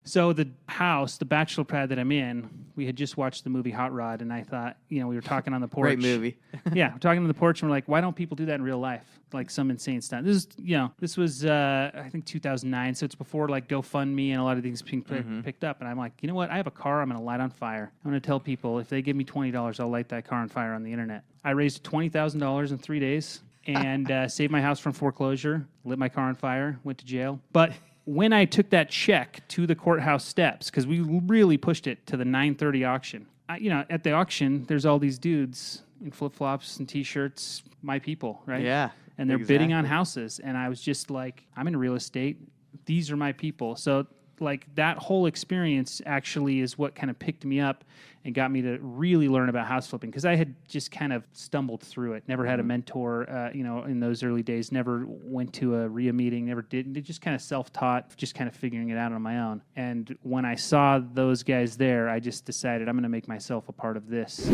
So the house, the bachelor pad that I'm in, we had just watched the movie Hot Rod, and I thought, we were talking on the porch. Great movie. Yeah, we're talking on the porch, and we're like, why don't people do that in real life? Like some insane stunt. This was I think 2009, so it's before like GoFundMe and a lot of things being picked up. And I'm like, you know what? I have a car. I'm going to light on fire. I'm going to tell people if they give me $20, I'll light that car on fire on the internet. I raised $20,000 in 3 days and saved my house from foreclosure. Lit my car on fire. Went to jail, but. When I took that check to the courthouse steps, because we really pushed it to the 9:30 auction, at the auction, there's all these dudes in flip-flops and T-shirts, my people, right? Yeah, and they're bidding on houses, and I was just like, I'm in real estate. These are my people. So, like, that whole experience actually is what kind of picked me up and got me to really learn about house flipping, because I had just kind of stumbled through it. Never had a mentor, in those early days. Never went to a RIA meeting. Never did. Just kind of self-taught, just kind of figuring it out on my own. And when I saw those guys there, I just decided I'm going to make myself a part of this.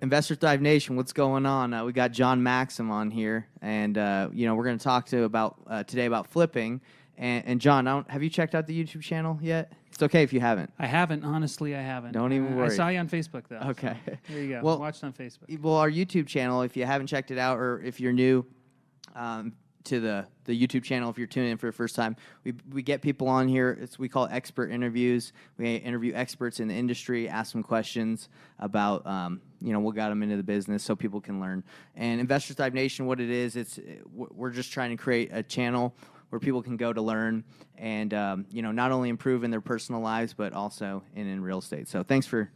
Investor Thrive Nation, what's going on? We got John Maxim on here, and we're going to talk today about flipping. And John, have you checked out the YouTube channel yet? It's okay if you haven't. I haven't, honestly. I haven't. Don't even worry. I saw you on Facebook though. Okay, so there you go. Well, watched on Facebook. Well, our YouTube channel, if you haven't checked it out, or if you're new to the YouTube channel, if you're tuning in for the first time, we get people on here. We call it expert interviews. We interview experts in the industry, ask them questions about what got them into the business, so people can learn. And Investor Thrive Nation, what it is, we're just trying to create a channel where people can go to learn and not only improve in their personal lives, but also in real estate. So thanks for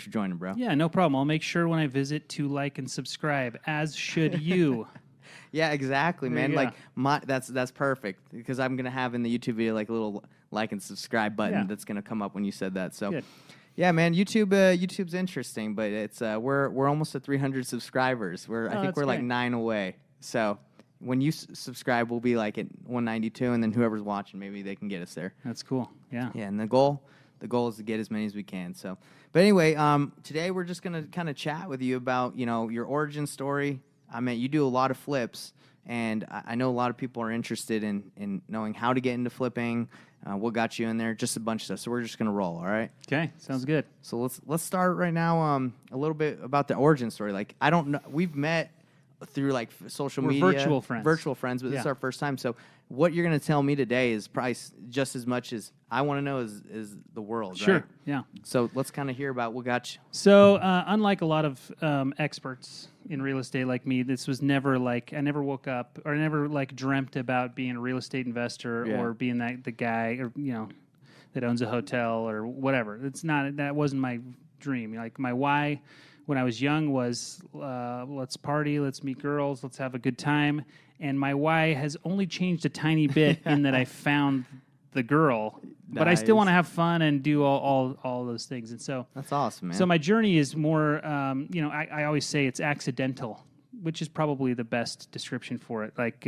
joining, bro. Yeah, no problem. I'll make sure when I visit to like and subscribe, as should you. Yeah, exactly, man. Like that's perfect, because I'm gonna have in the YouTube video like a little like and subscribe button that's gonna come up when you said that. So, yeah, man, YouTube's interesting, but it's we're almost at 300 subscribers. I think we're like 9 away. So when you subscribe, we'll be like at 192, and then whoever's watching, maybe they can get us there. That's cool. Yeah. Yeah, and the goal is to get as many as we can. So, but anyway, today we're just gonna kind of chat with you about your origin story. I mean, you do a lot of flips, and I know a lot of people are interested in knowing how to get into flipping, what got you in there, just a bunch of stuff. So we're just gonna roll, all right? Okay, sounds good. So let's start right now. A little bit about the origin story. Like, I don't know, we've met through like social media, virtual friends, but this is our first time. So what you're gonna tell me today is probably just as much as I want to know is the world. Sure. Right? Yeah. So let's kind of hear about what got you. So unlike a lot of experts in real estate like me, this was never like, I never woke up or I never like dreamt about being a real estate investor or being the guy or that owns a hotel or whatever. That wasn't my dream. Like, my why when I was young was let's party, let's meet girls, let's have a good time. And my why has only changed a tiny bit in that I found the girl, but I still want to have fun and do all those things. And so that's awesome, man. So my journey is more, I always say it's accidental, which is probably the best description for it. Like,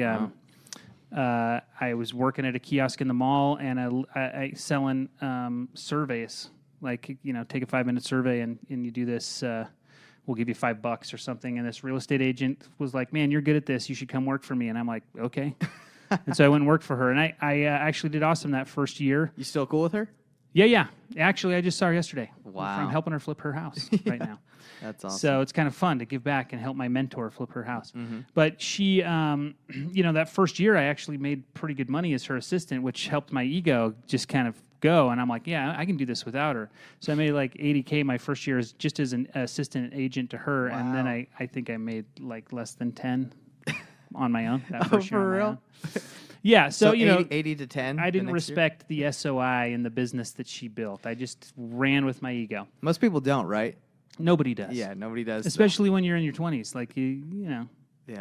I was working at a kiosk in the mall, and I selling surveys. Like, take a 5-minute survey, and you do this. We'll give you $5 or something. And this real estate agent was like, "Man, you're good at this. You should come work for me." And I'm like, "Okay." And so I went and worked for her, and I actually did awesome that first year. You still cool with her? Yeah. Actually, I just saw her yesterday. Wow. I'm helping her flip her house right now. That's awesome. So it's kind of fun to give back and help my mentor flip her house. Mm-hmm. But she, that first year, I actually made pretty good money as her assistant, which helped my ego just kind of go. And I'm like, yeah, I can do this without her. So I made like $80K my first year just as an assistant agent to her. Wow. And then I think I made like less than 10 on my own. That first year for real? Yeah, so 80 to 10. I didn't respect the SOI and the business that she built. I just ran with my ego. Most people don't, right? Nobody does. Yeah, nobody does. Especially when you're in your 20s. Like, yeah.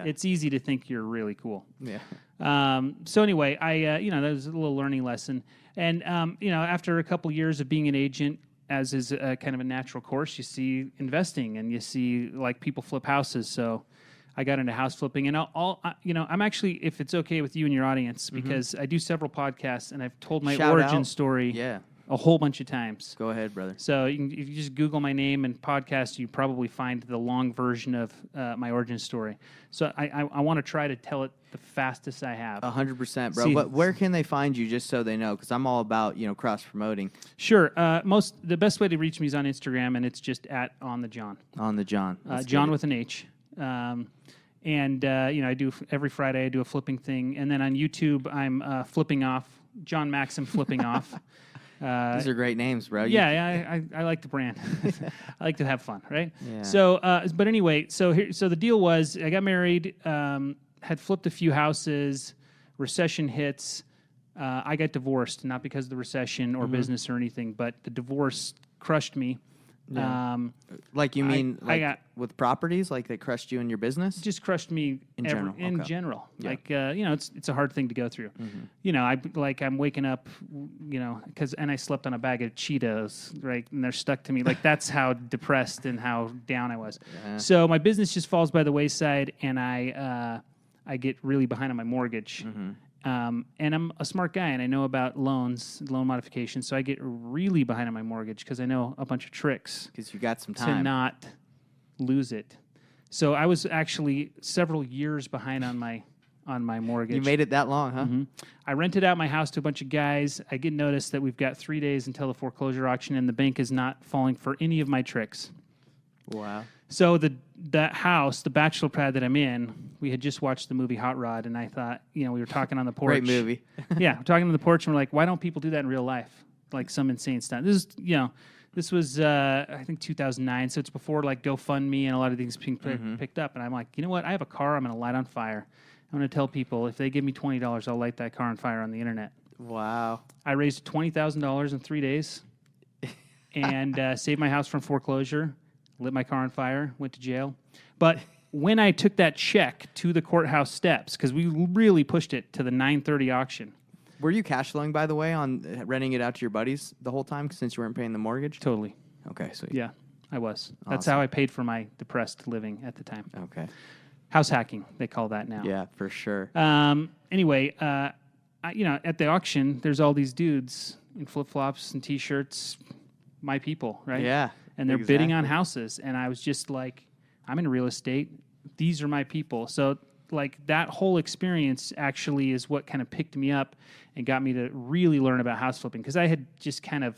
It's easy to think you're really cool. Yeah. So anyway, that was a little learning lesson. And, after a couple years of being an agent, as is kind of a natural course, you see investing and you see like people flip houses. So I got into house flipping, and I'm actually, if it's okay with you and your audience, because I do several podcasts, and I've told my origin story a whole bunch of times. Go ahead, brother. So if you just Google my name and podcast, you probably find the long version of my origin story. So I want to try to tell it the fastest I have. 100%, bro. See- But where can they find you, just so they know? Because I'm all about cross promoting Sure. The best way to reach me is on Instagram, and it's just at On the John. on the John. Let's John get it. with an H. I do every Friday. I do a flipping thing, and then on YouTube, I'm flipping off. John Maxim flipping off. These are great names, bro. I like the brand. I like to have fun, right? Yeah. So, but anyway, so the deal was, I got married, had flipped a few houses, recession hits. I got divorced, not because of the recession or business or anything, but the divorce crushed me. Yeah. Like you mean I got with properties, like they crushed you in your business? just crushed me In general, In okay. general, Yeah. like it's a hard thing to go through. I'm waking up, and I slept on a bag of Cheetos, right, and they're stuck to me. Like that's how depressed and how down I was. Yeah. So my business just falls by the wayside, and I get really behind on my mortgage. And I'm a smart guy, and I know about loan modifications, so I get really behind on my mortgage because I know a bunch of tricks Because you got some to time. not lose it. So I was actually several years behind on my mortgage. You made it that long, huh? I rented out my house to a bunch of guys. I get notice that we've got 3 days until the foreclosure auction, and the bank is not falling for any of my tricks. Wow. So that house, the bachelor pad that I'm in, we had just watched the movie Hot Rod, and I thought, we were talking on the porch. Great movie. Yeah, we're talking on the porch, and we're like, why don't people do that in real life? Like some insane stunt. This was I think 2009, so it's before like GoFundMe and a lot of things being picked up. And I'm like, you know what? I have a car. I'm going to light on fire. I'm going to tell people if they give me $20, I'll light that car on fire on the internet. Wow. I raised $20,000 in 3 days, and saved my house from foreclosure. Lit my car on fire. Went to jail. But when I took that check to the courthouse steps, because we really pushed it to the 9:30 auction. Were you cash flowing, by the way, on renting it out to your buddies the whole time since you weren't paying the mortgage? Totally. Okay, sweet. Yeah, I was. That's Awesome. how I paid for my depressed living at the time. Okay. House hacking, they call that now. Yeah, for sure. Anyway, at the auction, there's all these dudes in flip-flops and T-shirts, my people, right? Yeah. And they're bidding on exactly. houses. And I was just like, I'm in real estate. These are my people. So, like, that whole experience actually is what kind of picked me up and got me to really learn about house flipping, because I had just kind of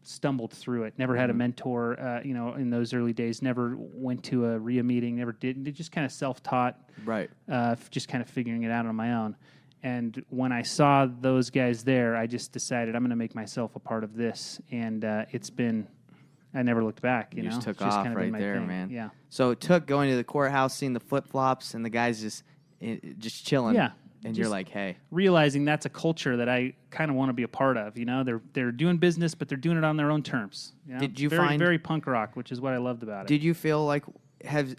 stumbled through it. Never had a mentor, in those early days. Never went to a RIA meeting. Never did. Just kind of self-taught. Right. Just kind of figuring it out on my own. And when I saw those guys there, I just decided I'm going to make myself a part of this. And I never looked back. You know, just took It's just off kind of been right my there, thing. man. Yeah. So it took going to the courthouse, seeing the flip-flops, and the guys just chilling. Yeah. And you're Just like, hey. realizing that's a culture that I kind of want to be a part of. You know, they're doing business, but they're doing it on their own terms. You know? Did you very, find- very punk rock, which is what I loved about it. Did you feel like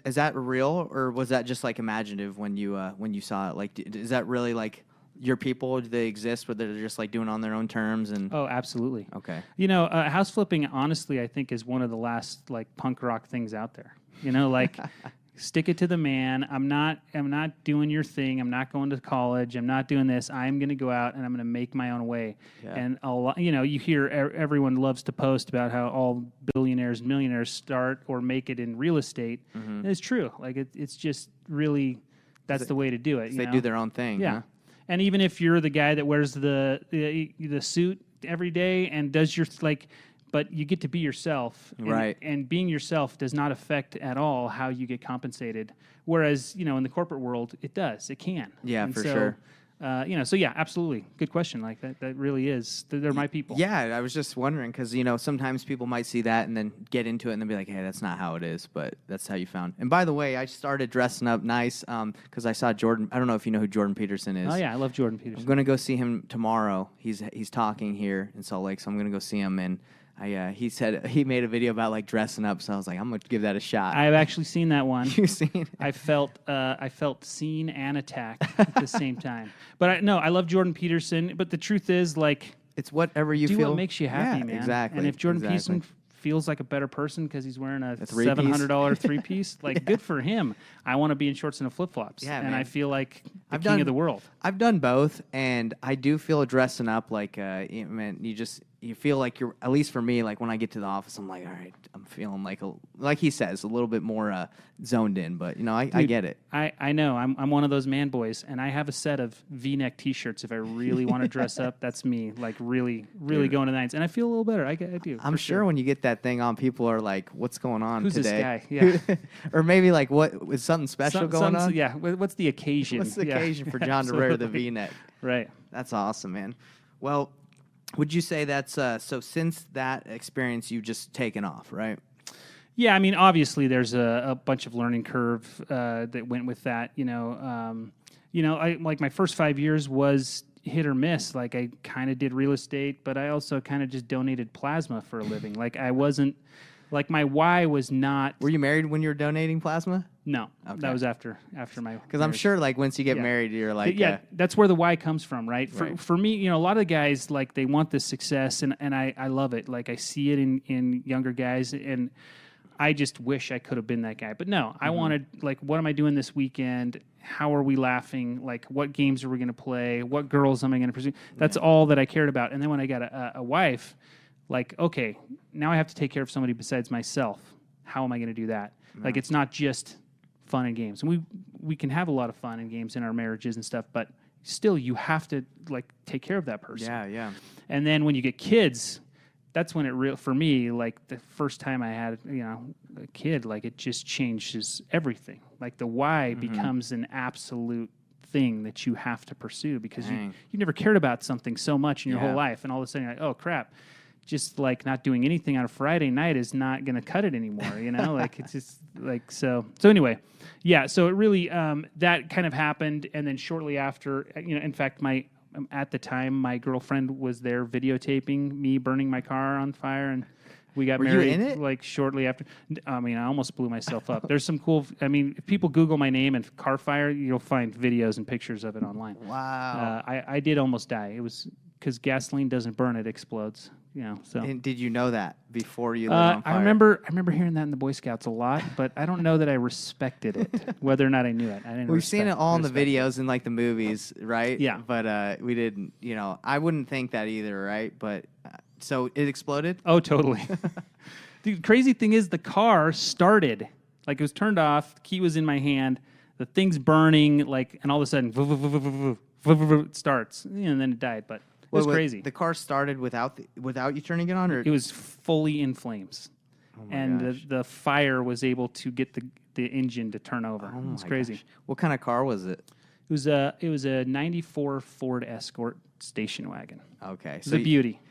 is that real, or was that just like imaginative when you saw it? Like, is that really like your people? Do they exist, but they're just like doing it on their own terms? And Oh, absolutely. okay, House flipping, honestly, I think is one of the last like punk rock things out there. Like stick it to the man. I'm not doing your thing. I'm not going to college. I'm not doing this. I'm going to go out and I'm going to make my own way. Yeah. And a lot, you hear everyone loves to post about how all billionaires and millionaires start or make it in real estate. And it's true. Like it's just really that's the way to do it. they do their own thing. Yeah. Huh? And even if you're the guy that wears the suit every day and does your but you get to be yourself. And, Right. And being yourself does not affect at all how you get compensated. Whereas, in the corporate world, it does. It can. Yeah, And for so, sure. So yeah, absolutely. Good question. Like that really is. They're my people. Yeah, I was just wondering because sometimes people might see that and then get into it and then be like, "Hey, that's not how it is," but that's how you found. And by the way, I started dressing up nice because I saw Jordan. I don't know if you know who Jordan Peterson is. Oh yeah, I love Jordan I'm Peterson. gonna go see him tomorrow. He's talking here in Salt Lake, so I'm gonna go see him. And he said he made a video about like dressing up, so I was like, I'm gonna give that a shot. I've actually seen that one. You've seen it? I felt seen and attacked at the same time. But I love Jordan Peterson. But the truth is, like, It's whatever you do feel. what makes you happy, Yeah, man. Exactly. And if Jordan exactly. Peterson feels like a better person because he's wearing a three-piece. $700 three-piece, like, good for him. I want to be in shorts and flip-flops. Yeah, and man. I feel like the I've king done- of the world. I've done both, and I do feel dressing up like, man, you feel like you're, at least for me, like when I get to the office, I'm like, all right, I'm feeling like he says, a little bit more zoned in. But I get it. I know. I'm one of those man boys, and I have a set of V-neck T-shirts. If I really want to dress up, that's me. Like really going to the nines, and I feel a little better. I do. I'm sure when you get that thing on, people are like, "What's going on Who's today?" This guy? Yeah. Or maybe like, "What is something special going on?" Yeah. What's the occasion? What's the occasion for John to wear the V-neck? Right. That's awesome, man. Well, would you say that's so? Since that experience, you've just taken off, right? Yeah, I mean, obviously, there's a bunch of learning curve that went with that. I like my first 5 years was hit or miss. Like I kind of did real estate, but I also kind of just donated plasma for a living. Like I wasn't, like my why was not. Were you married when you were donating plasma? No, Okay. that was after my. Because I'm sure, like once you get married, you're like, that's where the why comes from, right? Right. For me, a lot of guys like they want this success, and I love it. Like I see it in younger guys, and I just wish I could have been that guy. But no, I wanted, like, what am I doing this weekend? How are we laughing? Like, what games are we going to play? What girls am I going to pursue? That's all that I cared about. And then when I got a wife, like, okay, now I have to take care of somebody besides myself. How am I going to do that? No. Like, it's not just fun and games. And we can have a lot of fun and games in our marriages and stuff, but still you have to, like, take care of that person. Yeah. And then when you get kids, that's when it for me, like the first time I had, a kid, like it just changes everything. Like the why becomes an absolute thing that you have to pursue because you never cared about something so much in your whole life. And all of a sudden you're like, oh crap, just like not doing anything on a Friday night is not going to cut it anymore. Like it's just like, so anyway, yeah. So it really, that kind of happened. And then shortly after, in fact, at the time, my girlfriend was there videotaping me burning my car on fire, and we got married. You in it? Like shortly after. I mean, I almost blew myself up. There's some cool. I mean, if people Google my name and car fire, you'll find videos and pictures of it online. Wow. I did almost die. It was because gasoline doesn't burn; it explodes. So. And did you know that before you lit on fire? I remember hearing that in the Boy Scouts a lot, but I don't know that I respected it. Whether or not I knew it, I didn't. We've seen it all in the videos and like the movies, right? Yeah. But we didn't. I wouldn't think that either, right? But so it exploded. Oh, totally. The crazy thing is, the car started like it was turned off. The key was in my hand. The thing's burning, like, and all of a sudden, it starts, and then it died. But it was crazy. The car started without you turning it on, or it was fully in flames, and the fire was able to get the engine to turn over. It was crazy. Gosh. What kind of car was it? It was a '94 Ford Escort station wagon. Okay, so the beauty.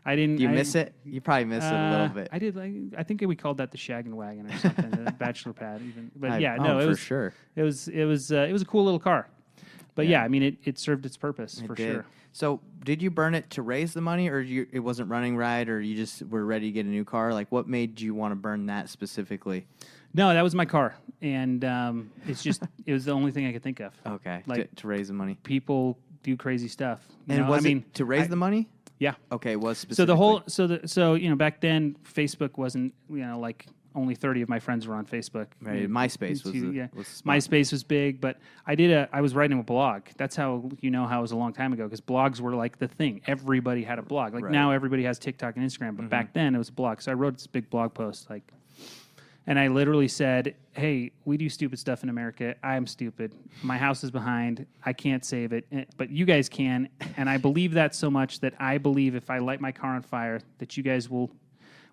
I didn't. Do you miss it? You probably miss it a little bit. I did. I think we called that the shaggin' wagon or something, the bachelor pad even. But it for was sure. It was a cool little car. But I mean, it served its purpose for sure. So, did you burn it to raise the money, or it wasn't running right, or you just were ready to get a new car? Like, what made you want to burn that specifically? No, that was my car, and it was the only thing I could think of. Okay, like to raise the money. People do crazy stuff. And it to raise the money? Yeah. Okay, was specifically. Back then Facebook wasn't like. Only 30 of my friends were on Facebook. Right, MySpace was MySpace was big, but I was writing a blog. That's how how it was a long time ago, because blogs were like the thing. Everybody had a blog. Like now everybody has TikTok and Instagram, but back then it was a blog. So I wrote this big blog post, and I literally said, hey, we do stupid stuff in America. I'm stupid. My house is behind. I can't save it, but you guys can. And I believe that so much that I believe if I light my car on fire, that you guys will.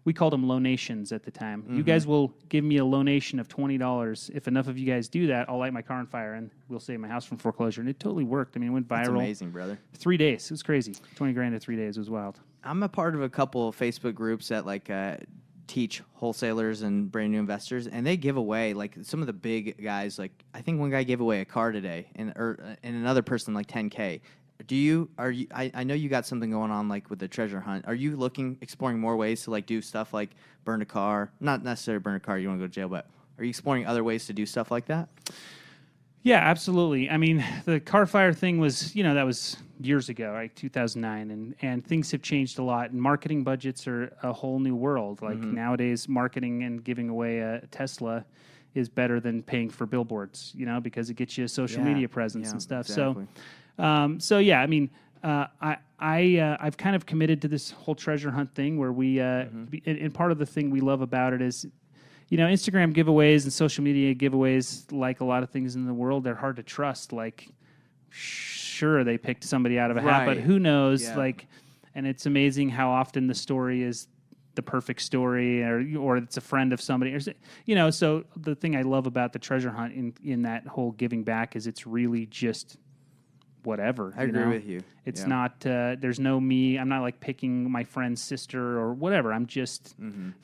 We called them lonations at the time. You guys will give me a lonation of $20. If enough of you guys do that, I'll light my car on fire and we'll save my house from foreclosure. And it totally worked. I mean, it went viral. That's amazing, brother. 3 days. It was crazy. $20,000 in 3 days. It was wild. I'm a part of a couple of Facebook groups that teach wholesalers and brand new investors, and they give away some of the big guys. Like I think one guy gave away a car today, and another person like $10K. I know you got something going on with the treasure hunt. Are you exploring more ways to do stuff like burn a car? Not necessarily burn a car, you want to go to jail, but are you exploring other ways to do stuff like that? Yeah, absolutely. I mean, the car fire thing was, that was years ago, right? 2009, and things have changed a lot, and marketing budgets are a whole new world. Nowadays, marketing and giving away a Tesla is better than paying for billboards, because it gets you a social media presence and stuff. Exactly. I mean, I've kind of committed to this whole treasure hunt thing where we and part of the thing we love about it is, Instagram giveaways and social media giveaways, like a lot of things in the world, they're hard to trust. Like, sure, they picked somebody out of a hat, but who knows? Yeah. Like, and it's amazing how often the story is the perfect story, or it's a friend of somebody, or So the thing I love about the treasure hunt in that whole giving back is it's really just whatever. I agree with you. It's not. There's no me. I'm not like picking my friend's sister or whatever. I'm just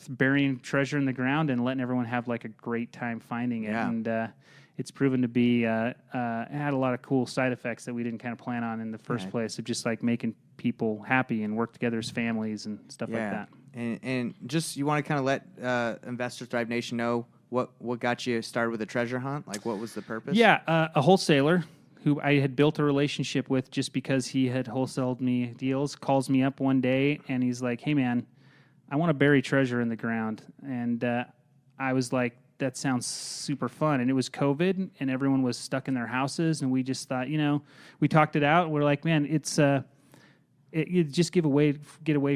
burying treasure in the ground and letting everyone have like a great time finding it. Yeah. And it's proven to be. It had a lot of cool side effects that we didn't kind of plan on in the first place, of just like making people happy and work together as families and stuff like that. And just, you want to kind of let Investors Thrive Nation know what got you started with the treasure hunt? Like, what was the purpose? Yeah, a wholesaler who I had built a relationship with just because he had wholesaled me deals, calls me up one day and he's like, "Hey man, I want to bury treasure in the ground." And I was like, that sounds super fun. And it was COVID and everyone was stuck in their houses. And we just thought, we talked it out. We're like, man, it's it just get away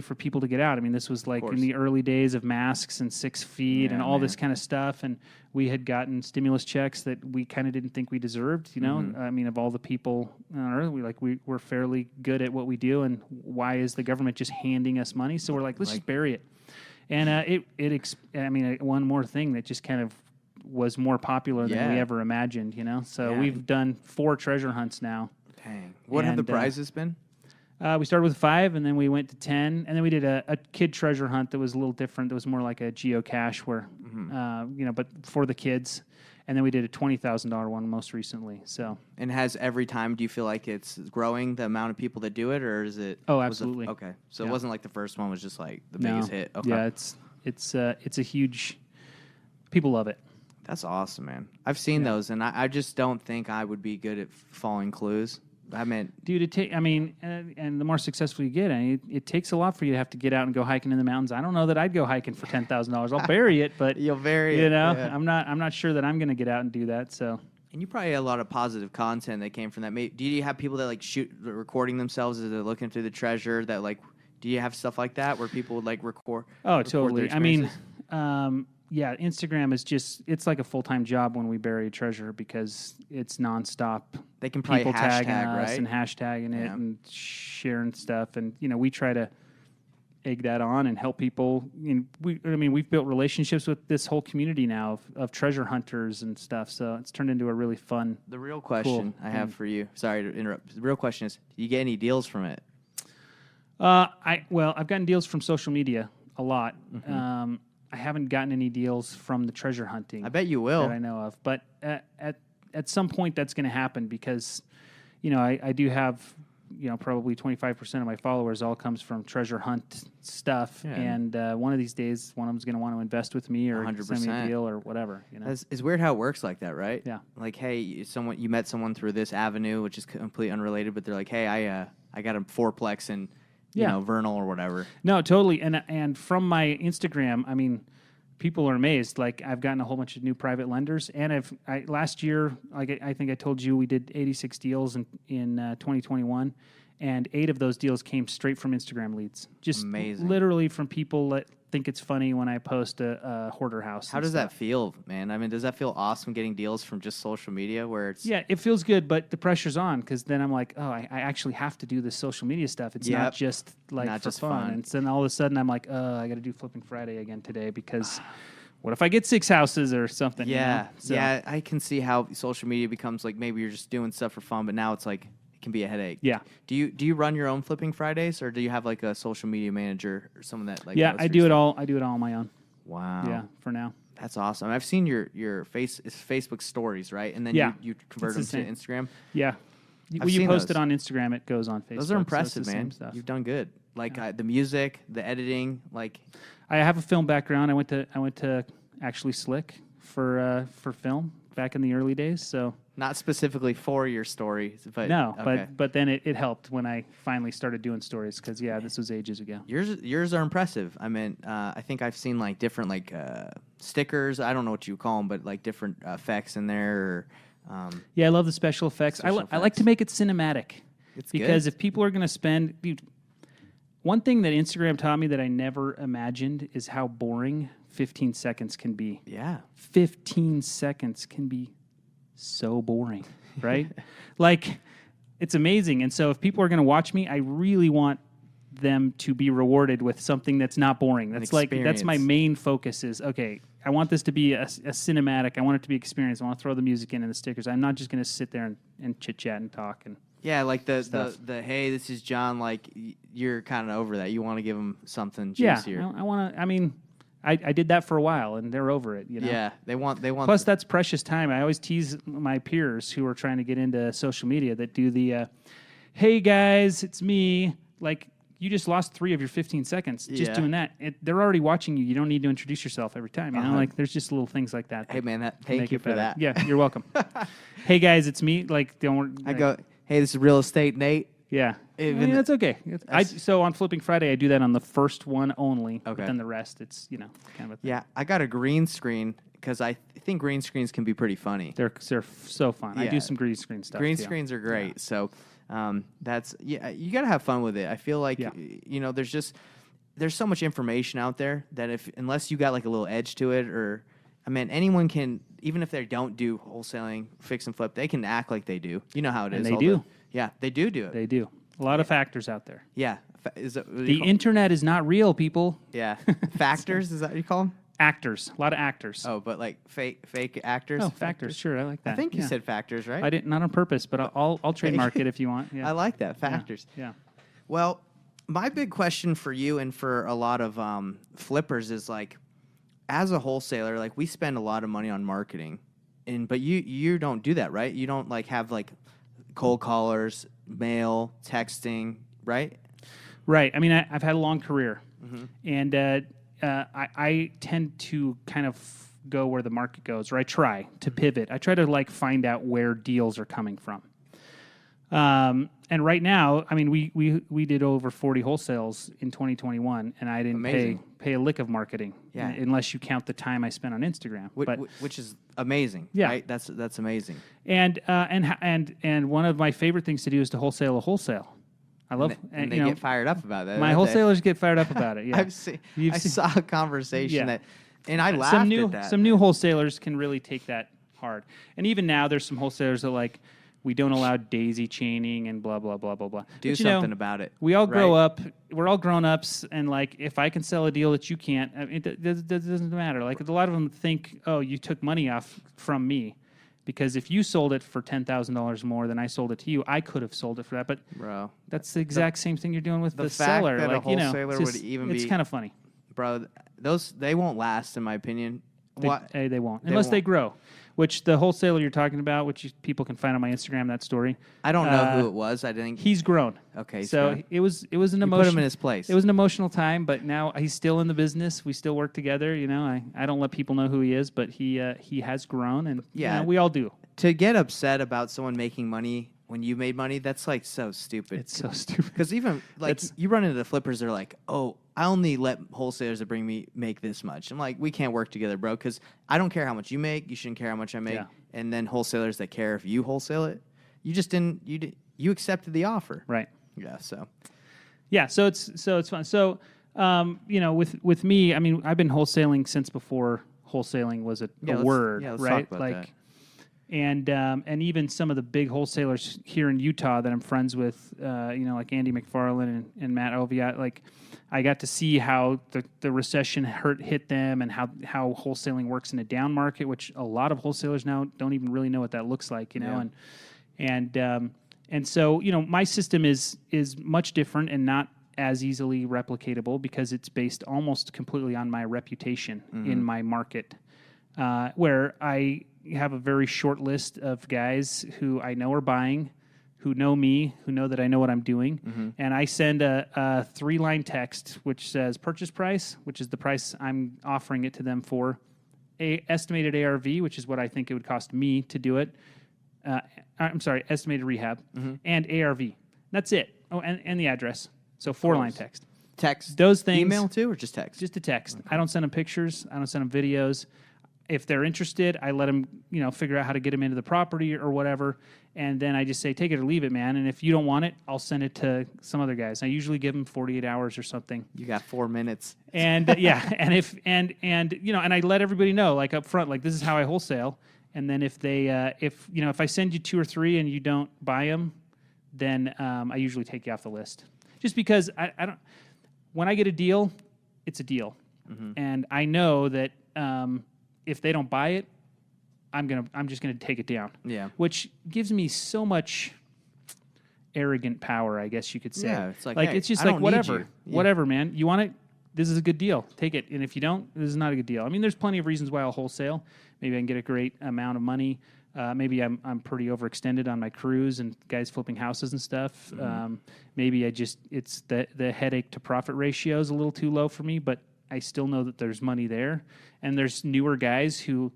for people to get out. I mean, this was like in the early days of masks and 6 feet and all this kind of stuff. And we had gotten stimulus checks that we kind of didn't think we deserved. I mean, of all the people on earth, we're fairly good at what we do. And why is the government just handing us money? So we're like, let's just bury it. And one more thing that just kind of was more popular than we ever imagined. So we've done 4 treasure hunts now. Dang. What have the prizes been? We started with 5, and then we went to 10, and then we did a kid treasure hunt that was a little different. That was more like a geocache, where, but for the kids. And then we did a $20,000 one most recently. So. And has every time, do you feel like it's growing the amount of people that do it, or is it? Oh, absolutely. Okay, so it wasn't like the first one was just like the biggest hit. Okay. Yeah, it's a huge. People love it. That's awesome, man. I've seen those, and I just don't think I would be good at following clues. Dude, and the more successful you get, it takes a lot for you to have to get out and go hiking in the mountains. I don't know that I'd go hiking for $10,000. I'll bury it, but you'll bury it. Yeah. I'm not sure that I'm going to get out and do that. So. And you probably had a lot of positive content that came from that. Do you have people that like recording themselves as they're looking through the treasure? That like, do you have stuff like that where people would like record? Oh, totally. I mean, yeah, Instagram is it's like a full-time job when we bury treasure because it's nonstop. They can probably people hashtag, tagging us right? and hashtagging it and sharing stuff. And, we try to egg that on and help people. We've built relationships with this whole community now of treasure hunters and stuff. So it's turned into a really fun. The real question I have for you, sorry to interrupt. The real question is, do you get any deals from it? I've gotten deals from social media a lot. I haven't gotten any deals from the treasure hunting. I bet you will. That I know of. But at some point that's going to happen because, I do have, probably 25% of my followers all comes from treasure hunt stuff. Yeah. And one of these days, one of them's going to want to invest with me or 100%. send me a deal or whatever. It's weird how it works like that, right? Yeah. Like, hey, you met someone through this avenue, which is completely unrelated, but they're like, hey, I got a fourplex and Vernal or whatever. No, totally. And from my Instagram, people are amazed. Like, I've gotten a whole bunch of new private lenders, and last year, like I think I told you, we did 86 deals in 2021, and 8 of those deals came straight from Instagram leads. Just amazing. Literally from people that think it's funny when I post a hoarder house. How does that feel, man? Does that feel awesome getting deals from just social media where it's... Yeah, it feels good, but the pressure's on because then I'm like, oh, I actually have to do this social media stuff. It's not just like for fun. And then all of a sudden I'm like, I got to do Flipping Friday again today because what if I get 6 houses or something? Yeah, yeah, I can see how social media becomes like maybe you're just doing stuff for fun, but now it's like it can be a headache. Yeah. Do you run your own Flipping Fridays, or do you have like a social media manager or someone that like? Yeah, I do it all. I do it all on my own. Wow. Yeah, for now. That's awesome. I've seen your Facebook stories, right? And then you convert them to Instagram. Yeah. When you post it on Instagram, it goes on Facebook. Those are impressive, man. You've done good. Like the music, the editing, like. I have a film background. I went to actually Slick for film back in the early days. So. Not specifically for your stories, but no, okay. but then it helped when I finally started doing stories because this was ages ago. Yours are impressive. I think I've seen like different like stickers. I don't know what you call them, but like different effects in there. Yeah, I love the special effects. I like to make it cinematic. It's because good. if people are going to spend, dude, one thing that Instagram taught me that I never imagined is how boring 15 seconds can be. Yeah. 15 seconds can be so boring, right? Like, it's amazing. And so if people are going to watch me, I really want them to be rewarded with something that's not boring. That's that's my main focus is, okay, I want this to be a cinematic. I want it to be experience. I want to throw the music in and the stickers. I'm not just going to sit there and chit-chat and talk. And yeah, like the hey, this is John, like you're kind of over that. You want to give them something juicier. Yeah, I want to, I mean, I did that for a while, and they're over it, you know? Yeah, they want. Plus, that's precious time. I always tease my peers who are trying to get into social media that do the, hey, guys, it's me. Like, you just lost 3 of your 15 seconds just doing that. They're already watching you. You don't need to introduce yourself every time. You know, like, there's just little things like that. Hey, man, thank you for that. Yeah, you're welcome. Hey, guys, it's me. Like, don't. I go, hey, this is Real Estate Nate. Yeah. I mean, that's okay. So on Flipping Friday, I do that on the first one only. Okay. But then the rest, it's, you know, kind of a thing. Yeah, I got a green screen because I think green screens can be pretty funny. They're so fun. Yeah. I do some green screen stuff. Green screens are great. Yeah. So you got to have fun with it. I feel like, you know, there's so much information out there that unless you got like a little edge to it, or, I mean, anyone can, even if they don't do wholesaling, fix and flip, they can act like they do. You know how it is. And they do. Yeah, they do it. They do. A lot of factors out there. Yeah. The internet is not real, people. Yeah. Factors, is that what you call them? Actors. A lot of actors. Oh, but like fake actors? Oh, factors. Sure, I like that. I think you said factors, right? I didn't, not on purpose, but I'll trademark it if you want. Yeah. I like that, factors. Yeah. Well, my big question for you and for a lot of flippers is like, as a wholesaler, like we spend a lot of money on marketing, but you don't do that, right? You don't like have like cold callers, mail, texting, right? Right. I mean, I've had a long career, and I tend to kind of go where the market goes, or I try to pivot. I try to like find out where deals are coming from. And right now, I mean, we did over 40 wholesales in 2021, and I didn't pay a lick of marketing, unless you count the time I spent on Instagram. Which is amazing. Yeah, right? That's amazing. And one of my favorite things to do is to wholesale a wholesale. I love, and they get fired up about that. My wholesalers get fired up about it. Yeah, I saw a conversation that, and I laughed at that. Some new wholesalers can really take that hard, and even now there's some wholesalers that like, we don't allow daisy chaining and blah blah blah blah blah. Do something about it. We all grow up. We're all grown ups, and like, if I can sell a deal that you can't, I mean, it doesn't matter. Like, a lot of them think, oh, you took money off from me. Because if you sold it for $10,000 more than I sold it to you, I could have sold it for that. But bro, that's the exact same thing you're doing with the fact seller. That like, a wholesaler it's kind of funny, bro. They won't last, in my opinion. They won't unless they grow. Which the wholesaler you're talking about, which people can find on my Instagram, that story. I don't know who it was. I think he's grown. Okay, so it was an emotional. Put him in his place. It was an emotional time, but now he's still in the business. We still work together. You know, I don't let people know who he is, but he has grown, and you know, we all do. To get upset about someone making money when you made money, that's like so stupid. It's so stupid. Because even like you run into the flippers, they're like, oh, I only let wholesalers that bring me make this much. I'm like, we can't work together, bro, because I don't care how much you make. You shouldn't care how much I make. Yeah. And then wholesalers that care if you wholesale it, you just didn't. You accepted the offer, right? Yeah. So it's fun. So you know, with me, I mean, I've been wholesaling since before wholesaling was a word, let's right? Talk about that. And even some of the big wholesalers here in Utah that I'm friends with, you know, like Andy McFarland and Matt Oviatt, like, I got to see how the recession hit them, and how wholesaling works in a down market, which a lot of wholesalers now don't even really know what that looks like, you know. And so, you know, my system is much different and not as easily replicatable because it's based almost completely on my reputation in my market, where I have a very short list of guys who I know are buying, who know me, who know that I know what I'm doing, and I send a 3-line text which says purchase price, which is the price I'm offering it to them for, estimated ARV, which is what I think it would cost me to do it. I'm sorry, estimated rehab, and ARV. That's it. Oh, and the address. So 4-line text. Text. Those things. Email too, or just text? Just a text. Okay. I don't send them pictures. I don't send them videos. if they're interested, I let them, figure out how to get them into the property or whatever. And then I just say, take it or leave it, man. And if you don't want it, I'll send it to some other guys. I usually give them 48 hours or something. You got 4 minutes. And and I let everybody know, like up front, like this is how I wholesale. And then if they, if I send you 2 or 3 and you don't buy them, then I usually take you off the list. Just because I don't, when I get a deal, it's a deal. Mm-hmm. And I know that if they don't buy it, I'm just gonna take it down. Yeah. Which gives me so much arrogant power, I guess you could say. Yeah, it's like hey, it's just I like don't whatever, need you. Whatever, man. You want it? This is a good deal. Take it. And if you don't, this is not a good deal. I mean, there's plenty of reasons why I'll wholesale. Maybe I can get a great amount of money. Maybe I'm pretty overextended on my crews and guys flipping houses and stuff. Mm-hmm. Maybe it's the headache to profit ratio is a little too low for me, but I still know that there's money there. And there's newer guys who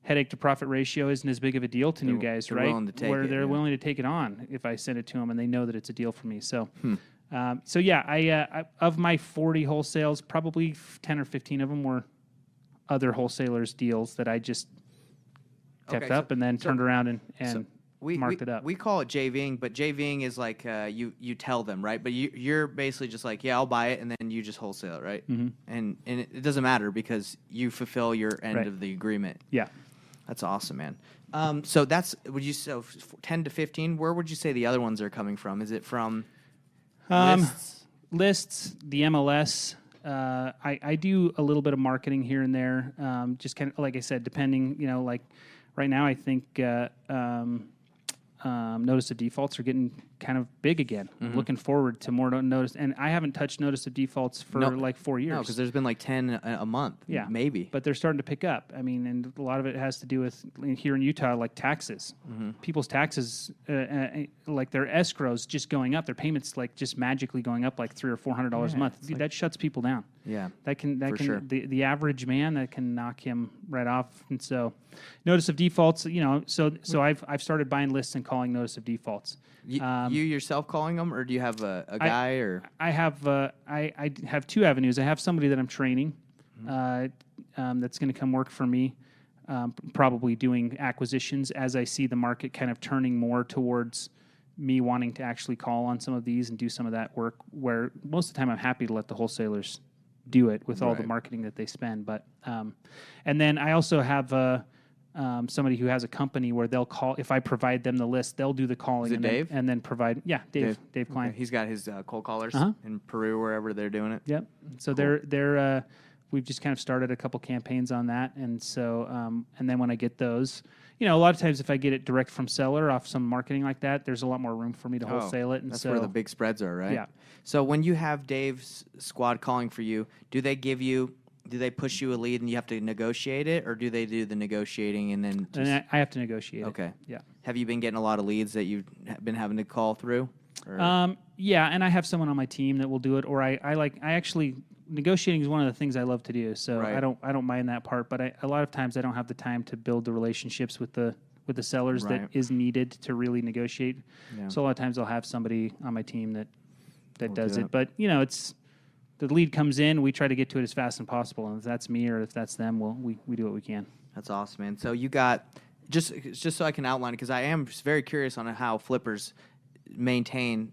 headache to profit ratio isn't as big of a deal to new guys, right? They're willing to take it on if I send it to them and they know that it's a deal for me. So, I of my 40 wholesales, probably 10 or 15 of them were other wholesalers' deals that I just kept up and then turned around and marked it up. We call it JVing, but JVing is like you tell them, right? But you're basically just like, yeah, I'll buy it, and then you just wholesale it, right? Mm-hmm. And it doesn't matter because you fulfill your end of the agreement. Yeah. That's awesome, man. So that's, would you say 10 to 15? Where would you say the other ones are coming from? Is it from lists, the MLS? I do a little bit of marketing here and there. Just kind of, like I said, depending, like right now I think notice of defaults are getting kind of big again. Mm-hmm. Looking forward to more notice. And I haven't touched notice of defaults for like 4 years. No, because there's been like 10 a month. Yeah. Maybe. But they're starting to pick up. I mean, and a lot of it has to do with, here in Utah, like taxes. Mm-hmm. People's taxes, like their escrows just going up. Their payments like just magically going up like $300 or $400 a month. Dude, that shuts people down. Yeah. That can sure. the average man, that can knock him right off. And so notice of defaults, so I've started buying lists and calling notice of defaults. You yourself calling them, or do you have a guy? Or I have 2 avenues. I have somebody that I'm training, that's going to come work for me, probably doing acquisitions as I see the market kind of turning more towards me wanting to actually call on some of these and do some of that work. Where most of the time I'm happy to let the wholesalers do it with all the marketing that they spend. But and then I also have somebody who has a company where they'll call, if I provide them the list, they'll do the calling. Is it Dave? And then provide, Dave Klein. Okay. He's got his cold callers in Peru, wherever they're doing it. Yep. So they're we've just kind of started a couple campaigns on that. And so, and then when I get those, a lot of times if I get it direct from seller off some marketing like that, there's a lot more room for me to wholesale it. And that's where the big spreads are, right? Yeah. So when you have Dave's squad calling for you, do they push you a lead and you have to negotiate it, or do they do the negotiating and then just... And I have to negotiate it. Okay. Yeah. Have you been getting a lot of leads that you've been having to call through? Yeah, and I have someone on my team that will do it, or I actually, negotiating is one of the things I love to do, so I don't mind that part, but a lot of times I don't have the time to build the relationships with the sellers that is needed to really negotiate. Yeah. So a lot of times I'll have somebody on my team that does it. But, it's... The lead comes in, we try to get to it as fast as possible, and if that's me or if that's them, we do what we can. That's awesome, man. So you got, just so I can outline it, because I am very curious on how flippers maintain,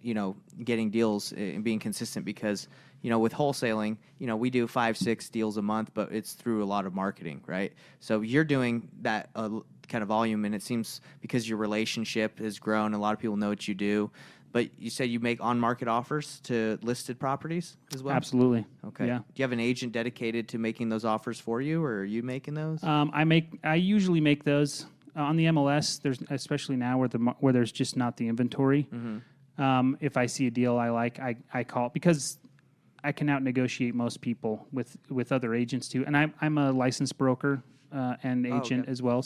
getting deals and being consistent, because, with wholesaling, we do 5-6 deals a month, but it's through a lot of marketing, right? So you're doing that kind of volume, and it seems because your relationship has grown, a lot of people know what you do. But you said you make on-market offers to listed properties as well? Absolutely. Okay. Yeah. Do you have an agent dedicated to making those offers for you, or are you making those? I usually make those on the MLS. There's, especially now where there's just not the inventory. Mm-hmm. If I see a deal I like, I call, because I can out negotiate most people with other agents too. And I'm a licensed broker and agent as well.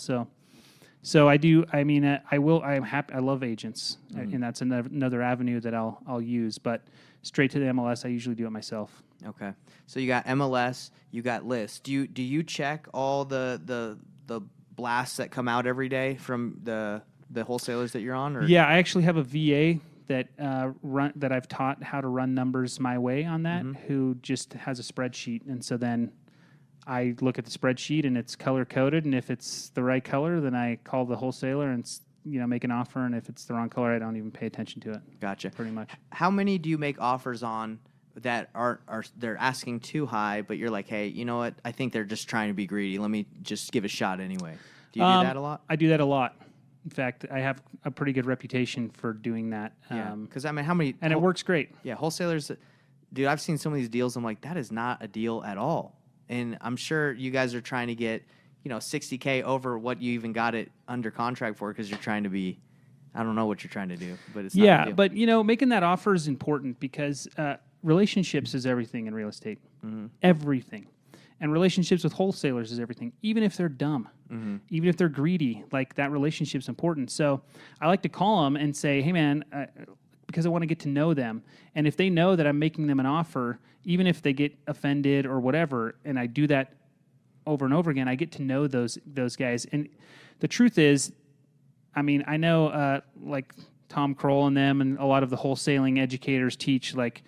So I do. I mean, I'm happy. I love agents, and that's another avenue that I'll use. But straight to the MLS, I usually do it myself. Okay. So you got MLS, you got lists. Do you check all the blasts that come out every day from the wholesalers that you're on? Or? Yeah, I actually have a VA that that I've taught how to run numbers my way on that. Mm-hmm. Who just has a spreadsheet, and so then I look at the spreadsheet and it's color coded, and if it's the right color, then I call the wholesaler and make an offer, and if it's the wrong color, I don't even pay attention to it. Gotcha. Pretty much. How many do you make offers on that are they're asking too high, but you're like, hey, you know what? I think they're just trying to be greedy. Let me just give a shot anyway. Do you do that a lot? I do that a lot. In fact, I have a pretty good reputation for doing that. Yeah. Because I mean, how many? And it works great. Yeah, wholesalers. Dude, I've seen some of these deals. I'm like, that is not a deal at all. And I'm sure you guys are trying to get, $60K over what you even got it under contract for, because you're trying to be. I don't know what you're trying to do, but it's not a deal. But making that offer is important because relationships is everything in real estate. Everything. And relationships with wholesalers is everything, even if they're dumb, even if they're greedy. Like, that relationship's important. So I like to call them and say, hey, man, because I want to get to know them. And if they know that I'm making them an offer, even if they get offended or whatever, and I do that over and over again, I get to know those guys. And the truth is, I mean, I know like Tom Kroll and them and a lot of the wholesaling educators teach, like,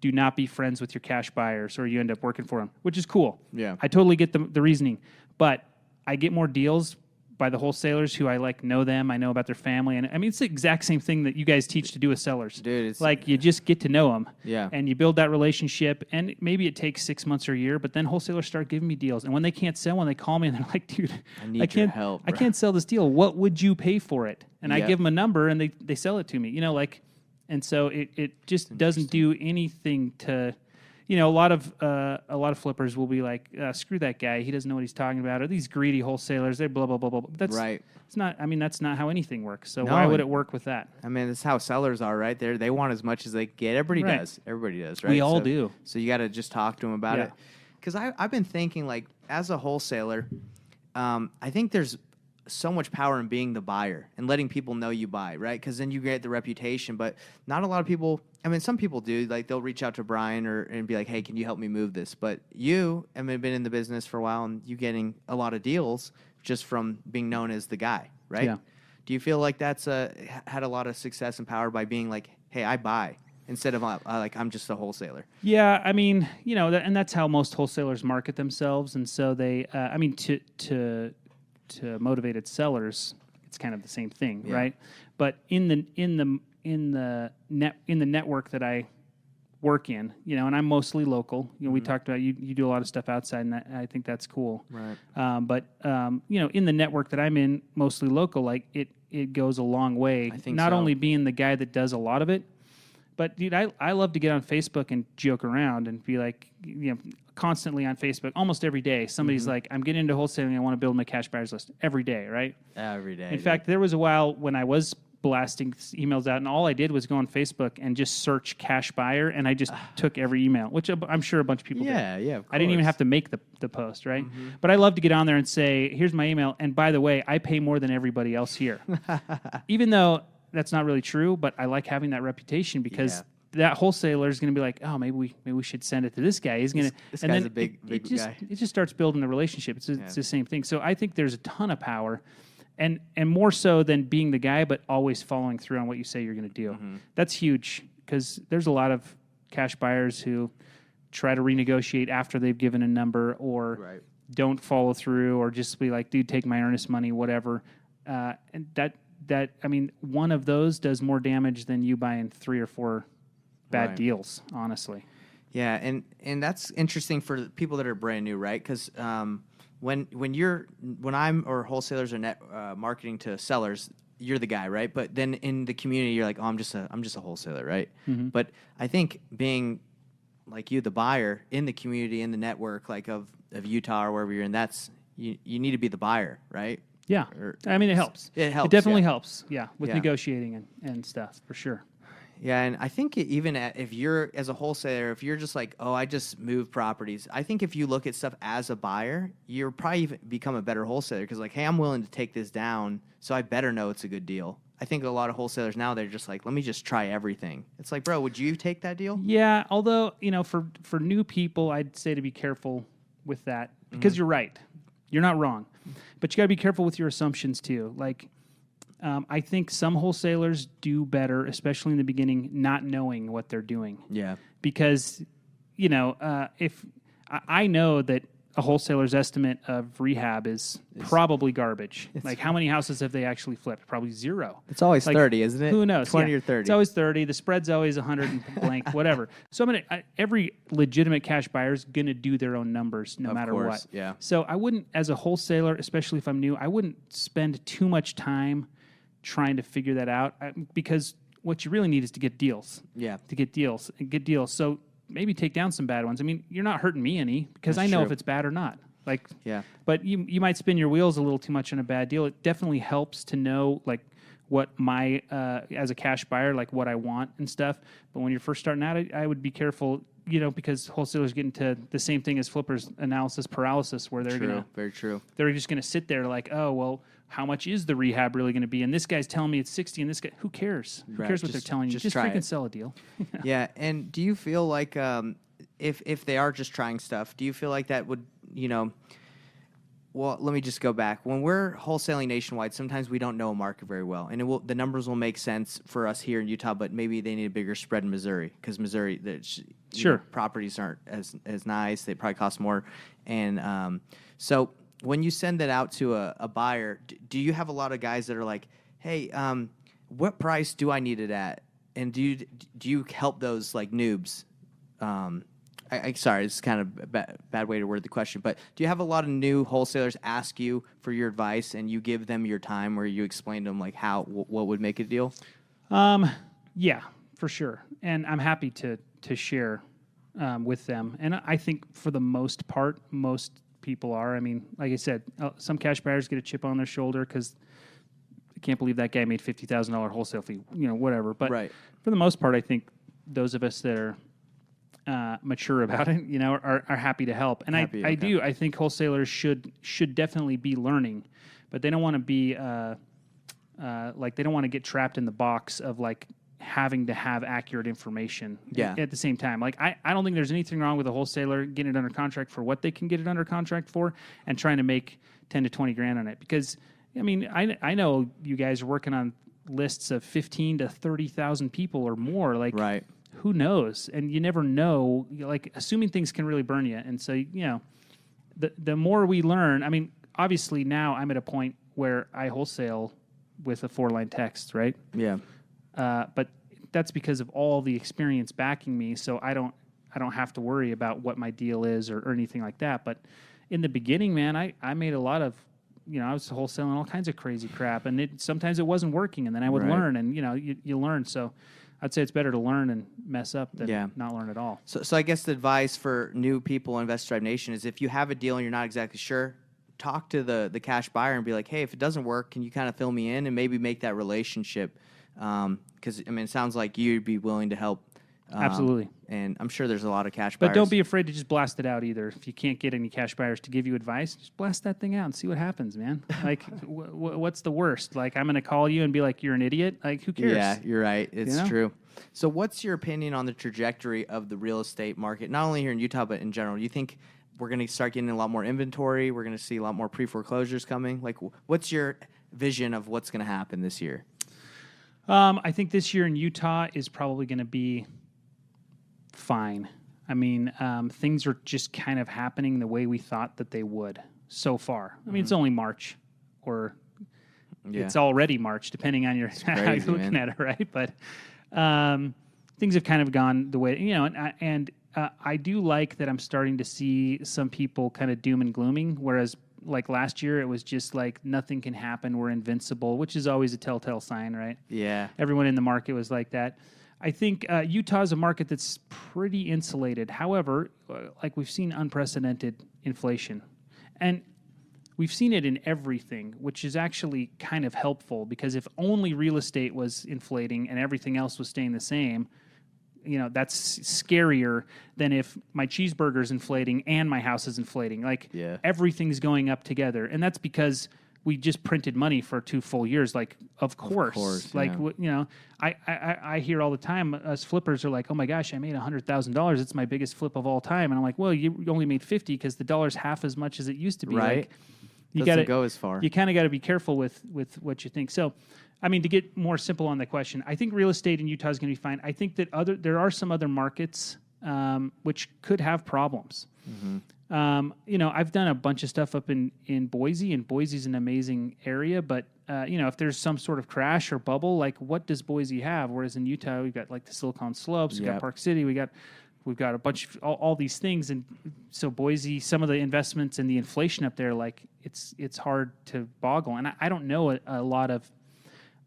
do not be friends with your cash buyers or you end up working for them, which is cool. Yeah. I totally get the reasoning. But I get more deals by the wholesalers who I know them, I know about their family. And I mean, it's the exact same thing that you guys teach to do with sellers. Dude, it's like, you just get to know them. Yeah. And you build that relationship, and maybe it takes 6 months or a year, but then wholesalers start giving me deals. And when they can't sell one, they call me and they're like, dude, I can't help. I can't sell this deal. What would you pay for it? And I Yep. give them a number and they sell it to me, and so it just doesn't do anything to, a lot of flippers will be like, screw that guy. He doesn't know what he's talking about. Or these greedy wholesalers, they blah, blah, blah, blah. That's right. It's not, I mean, that's not how anything works. So No, why would it work with that? I mean, that's how sellers are, right? They want as much as they get. Everybody Right. does. Everybody does, right? We all do. So you got to just talk to them about Yeah. it. Because I've been thinking, like, as a wholesaler, I think there's so much power in being the buyer and letting people know you buy, right? Because then you get the reputation. But not a lot of people. I mean, some people do. Like, they'll reach out to Brian and be like, "Hey, can you help me move this?" But you, I mean, been in the business for a while, and you getting a lot of deals just from being known as the guy, right? Yeah. Do you feel like that's had a lot of success and power by being like, "Hey, I buy," instead of like, "I'm just a wholesaler"? Yeah, I mean, and that's how most wholesalers market themselves. And so they, I mean, to motivated sellers, it's kind of the same thing, Yeah. right? But in the network that I work in, and I'm mostly local. We talked about you do a lot of stuff outside, and I think that's cool. Right. But in the network that I'm in, mostly local, like it goes a long way. I think not so. only being the guy that does a lot of it, but dude, I love to get on Facebook and joke around and be like, constantly on Facebook, almost every day. Somebody's like, I'm getting into wholesaling. I want to build my cash buyers list every day, right? Every day. In fact, there was a while when I was blasting emails out, and all I did was go on Facebook and just search cash buyer, and I just took every email, which I'm sure a bunch of people did. Yeah, of I didn't even course. have to make the post, right? But I love to get on there and say, here's my email, and by the way, I pay more than everybody else here. Even though that's not really true, but I like having that reputation because that wholesaler is going to be like, oh, maybe we should send it to this guy. He's going to, This and guy's then a big guy. It just starts building the relationship. It's the same thing. So I think there's a ton of power, and more so than being the guy, but always following through on what you say you're going to do. That's huge because there's a lot of cash buyers who try to renegotiate after they've given a number or don't follow through or just be like, dude, take my earnest money, whatever. And that I mean, one of those does more damage than you buying 3 or 4 bad deals, honestly. Yeah, and that's interesting for people that are brand new, right? Because when I'm or wholesalers are marketing to sellers, you're the guy, right? But then in the community, you're like, oh, I'm just a wholesaler, right? But I think being like you, the buyer in the community, in the network, like of Utah or wherever you're in, that's you need to be the buyer, right? Yeah, I mean, it helps. It helps. It definitely yeah. helps. Yeah, with negotiating and stuff for sure. Yeah, and I think even if you're, as a wholesaler, if you're just like, oh, I just move properties, I think if you look at stuff as a buyer, you're probably even become a better wholesaler because, like, hey, I'm willing to take this down, so I better know it's a good deal. I think a lot of wholesalers now, they're just like, let me just try everything. It's like, bro, would you take that deal? Yeah, although, for new people, I'd say to be careful with that because you're right. You're not wrong. But you got to be careful with your assumptions, too. Like, I think some wholesalers do better, especially in the beginning, not knowing what they're doing. Yeah. Because, if I know that a wholesaler's estimate of rehab is probably garbage. Like, how many houses have they actually flipped? Probably zero. It's always Like, 30, isn't it? Who knows? 20 or 30. It's always 30. The spread's always 100 and blank, whatever. So every legitimate cash buyer is going to do their own numbers no matter what. Yeah. So I wouldn't, as a wholesaler, especially if I'm new, I wouldn't spend too much time trying to figure that out because what you really need is to get deals. Yeah. To get deals. So maybe take down some bad ones. I mean, you're not hurting me any because I know if it's bad or not. Like, yeah. But you might spin your wheels a little too much on a bad deal. It definitely helps to know like what my as a cash buyer, like what I want and stuff. But when you're first starting out, I would be careful, because wholesalers get into the same thing as flippers, analysis paralysis, where they're very true. They're just gonna sit there like, oh well, how much is the rehab really gonna be? And this guy's telling me it's 60, and this guy, who cares? Who cares what they're telling you? Just freaking sell a deal. Yeah. And do you feel like if they are just trying stuff, do you feel like that would well, let me just go back. When we're wholesaling nationwide, sometimes we don't know a market very well, and the numbers will make sense for us here in Utah, but maybe they need a bigger spread in Missouri because Missouri, properties aren't as nice. They probably cost more, and so when you send that out to a buyer, do you have a lot of guys that are like, "Hey, what price do I need it at?" And do you help those like noobs? Sorry, it's kind of a bad way to word the question, but do you have a lot of new wholesalers ask you for your advice and you give them your time where you explain to them like what would make a deal? Yeah, for sure. And I'm happy to share with them. And I think for the most part, most people are. I mean, like I said, some cash buyers get a chip on their shoulder because I can't believe that guy made $50,000 wholesale fee, whatever. But for the most part, I think those of us that are mature about it, are happy to help. And I do. I think wholesalers should definitely be learning, but they don't want to be like they don't want to get trapped in the box of like having to have accurate information at the same time. Like I don't think there's anything wrong with a wholesaler getting it under contract for what they can get it under contract for and trying to make 10 to 20 grand on it. Because I mean, I know you guys are working on lists of 15 to 30,000 people or more. Like who knows? And you never know, like assuming things can really burn you. And so, the more we learn, I mean, obviously now I'm at a point where I wholesale with a 4-line text, right? Yeah. But that's because of all the experience backing me. So I don't have to worry about what my deal is or anything like that. But in the beginning, man, I made a lot of, I was wholesaling all kinds of crazy crap, and sometimes it wasn't working, and then I would learn, and you learn. So I'd say it's better to learn and mess up than not learn at all. So I guess the advice for new people in Investor Drive Nation is if you have a deal and you're not exactly sure, talk to the cash buyer and be like, hey, if it doesn't work, can you kind of fill me in and maybe make that relationship? Because, I mean, it sounds like you'd be willing to help. Absolutely. And I'm sure there's a lot of cash buyers. But don't be afraid to just blast it out either. If you can't get any cash buyers to give you advice, just blast that thing out and see what happens, man. Like, what's the worst? Like, I'm going to call you and be like, you're an idiot? Like, who cares? Yeah, you're right. It's true. So what's your opinion on the trajectory of the real estate market, not only here in Utah, but in general? Do you think we're going to start getting a lot more inventory? We're going to see a lot more pre-foreclosures coming? Like, what's your vision of what's going to happen this year? I think this year in Utah is probably going to be fine. I mean, things are just kind of happening the way we thought that they would so far. I mean, it's only March, or it's already March, depending on how you're looking at it, right? But things have kind of gone the way, and I do like that I'm starting to see some people kind of doom and glooming, whereas like last year, it was just like nothing can happen. We're invincible, which is always a telltale sign, right? Yeah. Everyone in the market was like that. I think Utah is a market that's pretty insulated. However, like we've seen unprecedented inflation. And we've seen it in everything, which is actually kind of helpful because if only real estate was inflating and everything else was staying the same, that's scarier than if my cheeseburger's inflating and my house is inflating. Like everything's going up together. And that's because we just printed money for 2 full years. Like, of course. Like, I hear all the time, us flippers are like, oh my gosh, I made $100,000. It's my biggest flip of all time. And I'm like, well, you only made 50 because the dollar's half as much as it used to be. Right. Like, you doesn't go as far. You kind of got to be careful with what you think. So, I mean, to get more simple on the question, I think real estate in Utah is going to be fine. I think that there are some other markets which could have problems. I've done a bunch of stuff up in Boise, and Boise's an amazing area, but if there's some sort of crash or bubble, like what does Boise have? Whereas in Utah, we've got like the Silicon Slopes, we've got Park City, we've got a bunch of all these things, and so Boise, some of the investments and the inflation up there, like it's hard to boggle. And I don't know a lot of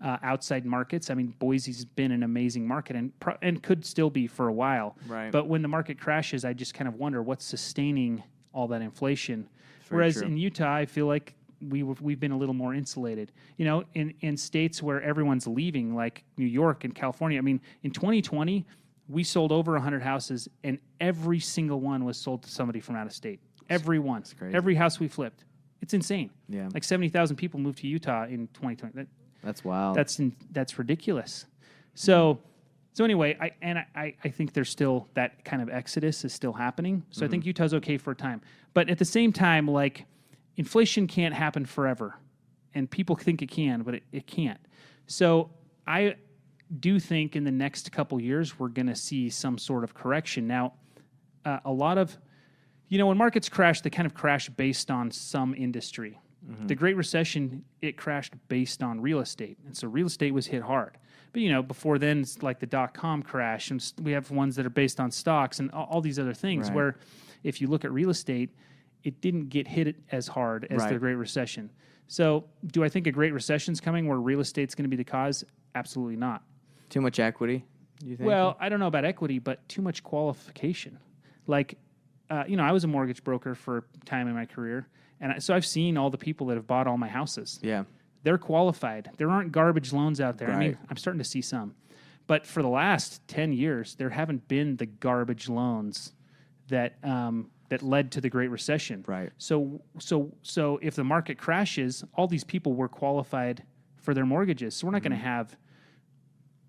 outside markets. I mean, Boise's been an amazing market and could still be for a while. Right. But when the market crashes, I just kind of wonder what's sustaining all that inflation. Whereas in Utah, I feel like we've been a little more insulated. In states where everyone's leaving, like New York and California. I mean, in 2020, we sold over 100 houses, and every single one was sold to somebody from out of state. Every one. Every house we flipped. It's insane. Yeah. Like 70,000 people moved to Utah in 2020. That's wild. That's ridiculous. So anyway, I think there's still that kind of exodus is still happening. So I think Utah's okay for a time. But at the same time, like inflation can't happen forever. And people think it can, but it can't. So I do think in the next couple years, we're going to see some sort of correction. Now, a lot of, when markets crash, they kind of crash based on some industry. The Great Recession, it crashed based on real estate. And so real estate was hit hard. But, before then, it's like the dot-com crash, and we have ones that are based on stocks and all these other things where if you look at real estate, it didn't get hit as hard as the Great Recession. So do I think a Great Recession's coming where real estate's going to be the cause? Absolutely not. Too much equity, you think? Well, I don't know about equity, but too much qualification. Like, I was a mortgage broker for a time in my career, and so I've seen all the people that have bought all my houses. Yeah. They're qualified. There aren't garbage loans out there. Right. I mean, I'm starting to see some. But for the last 10 years, there haven't been the garbage loans that led to the Great Recession. Right. So if the market crashes, all these people were qualified for their mortgages. So we're not going to have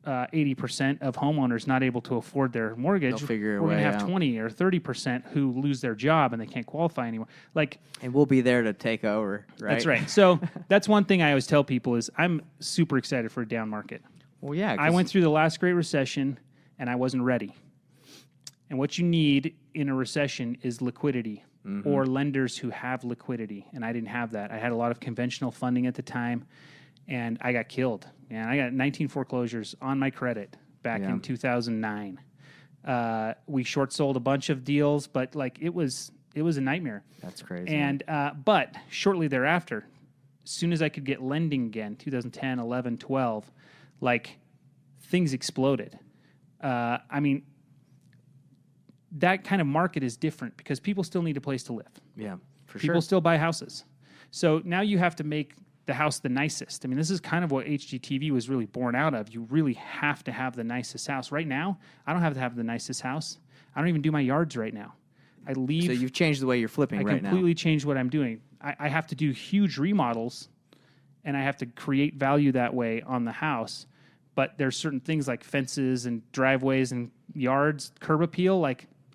80% of homeowners not able to afford their mortgage. They'll figure We're going to way have out. 20 or 30% who lose their job and they can't qualify anymore. And we'll be there to take over, right? That's right. So that's one thing I always tell people is I'm super excited for a down market. Well, yeah. I went through the last Great Recession and I wasn't ready. And what you need in a recession is liquidity or lenders who have liquidity. And I didn't have that. I had a lot of conventional funding at the time, and I got killed. And I got 19 foreclosures on my credit back in 2009. We short sold a bunch of deals, but it was a nightmare. That's crazy. And but shortly thereafter, as soon as I could get lending again, 2010, 11, 12, things exploded. I mean, that kind of market is different because people still need a place to live. Yeah, for People sure. still buy houses. So now you have to make the house the nicest. I mean, this is kind of what HGTV was really born out of. You really have to have the nicest house. Right now, I don't have to have the nicest house. I don't even do my yards right now. I leave. So you've changed the way you're flipping right now. I completely changed what I'm doing. I have to do huge remodels, and I have to create value that way on the house. But there's certain things like fences and driveways and yards, curb appeal.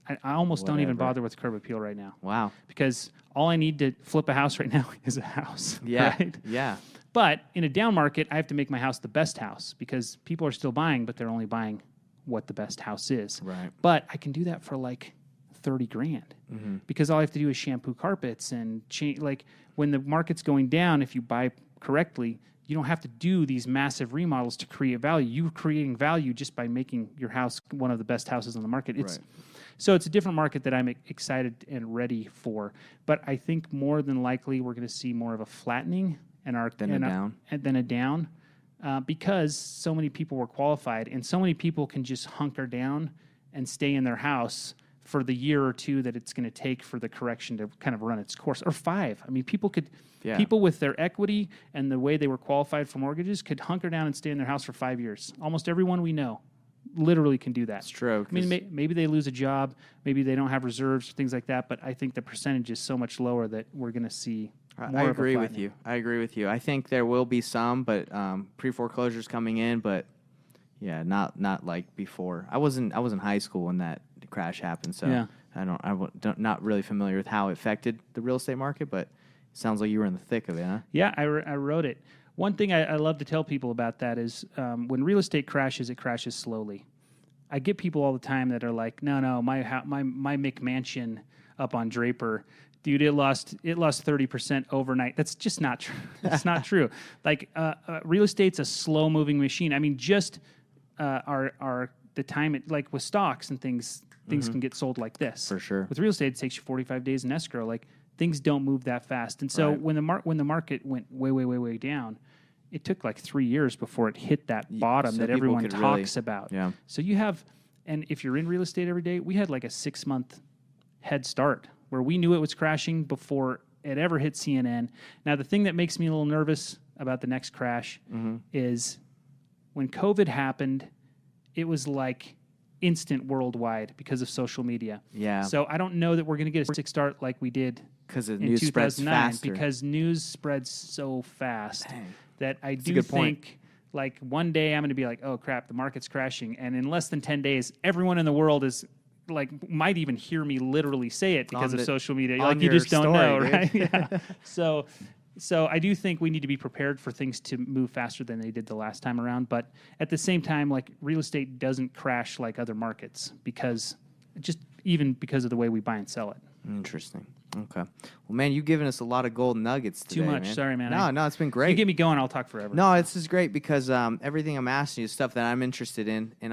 I almost don't even bother with curb appeal right now. Wow. Because all I need to flip a house right now is a house. Yeah. Right? Yeah. But in a down market, I have to make my house the best house because people are still buying, but they're only buying what the best house is. Right. But I can do that for $30,000 because all I have to do is shampoo carpets and change. When the market's going down, if you buy correctly, you don't have to do these massive remodels to create value. You're creating value just by making your house one of the best houses on the market. So it's a different market that I'm excited and ready for. But I think more than likely we're going to see more of a flattening and then a down because so many people were qualified and so many people can just hunker down and stay in their house for the year or two that it's going to take for the correction to kind of run its course, or 5. I mean, people with their equity and the way they were qualified for mortgages could hunker down and stay in their house for 5 years. Almost everyone we know literally can do that. It's true. I mean, maybe they lose a job, maybe they don't have reserves, things like that, but I think the percentage is so much lower that we're going to see more I of a agree with flattening. you. I agree with you. I think there will be some, but pre-foreclosures coming in, but yeah, not like before. I was in high school when that crash happened, so Yeah. I'm not really familiar with how it affected the real estate market, but it sounds like you were in the thick of it, huh? Yeah, I wrote it. One thing I love to tell people about that is when real estate crashes, it crashes slowly. I get people all the time that are like, no, my McMansion up on Draper, dude, it lost 30% overnight. That's just not true. It's not true. Like real estate's a slow moving machine. I mean, just the time it, like with stocks and things can get sold like this. For sure. With real estate, it takes you 45 days in escrow. Like things don't move that fast. And so when the market went way down, it took like 3 years before it hit that bottom that everyone talks about. Yeah. So you have, and if you're in real estate every day, we had like a 6-month head start where we knew it was crashing before it ever hit CNN. Now, the thing that makes me a little nervous about the next crash is when COVID happened, it was like instant worldwide because of social media. Yeah. So I don't know that we're going to get a 6 start like we did because the in news spreads 2009 faster. because news spreads so fast that I do good point. think like one day I'm going to be like, oh crap, the market's crashing. And in less than 10 days, everyone in the world is like, might even hear me literally say it because of social media. Like you just don't know, right? Yeah. So I do think we need to be prepared for things to move faster than they did the last time around. But at the same time, like real estate doesn't crash like other markets because of the way we buy and sell it. Interesting. Okay. Well, man, you've given us a lot of gold nuggets today. Too much. Man. Sorry, man. No, it's been great. You get me going, I'll talk forever. No, this is great because everything I'm asking you is stuff that I'm interested in, and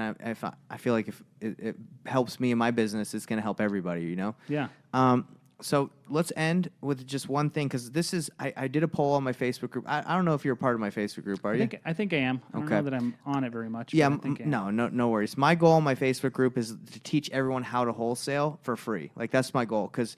I feel like if it helps me in my business, it's going to help everybody. You know. Yeah. So let's end with just one thing because this is I did a poll on my Facebook group. I don't know if you're a part of my Facebook group. Are you? I think I am. I don't know that I'm on it very much. Yeah. But I think I am. No worries. My goal on my Facebook group is to teach everyone how to wholesale for free. Like that's my goal because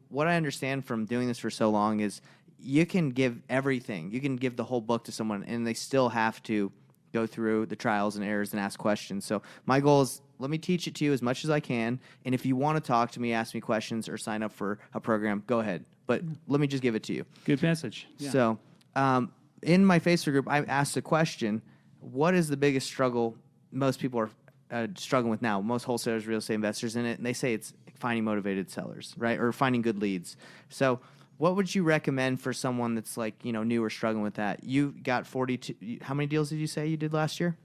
what I understand from doing this for so long is you can give everything. You can give the whole book to someone, and they still have to go through the trials and errors and ask questions. So my goal is let me teach it to you as much as I can. And if you want to talk to me, ask me questions, or sign up for a program, go ahead. But let me just give it to you. Good message. Yeah. So in my Facebook group, I asked a question, what is the biggest struggle most people are struggling with now? Most wholesalers, real estate investors in it, and they say it's finding motivated sellers, right? Or finding good leads. So what would you recommend for someone that's like, new or struggling with that? You got 42. How many deals did you say you did last year?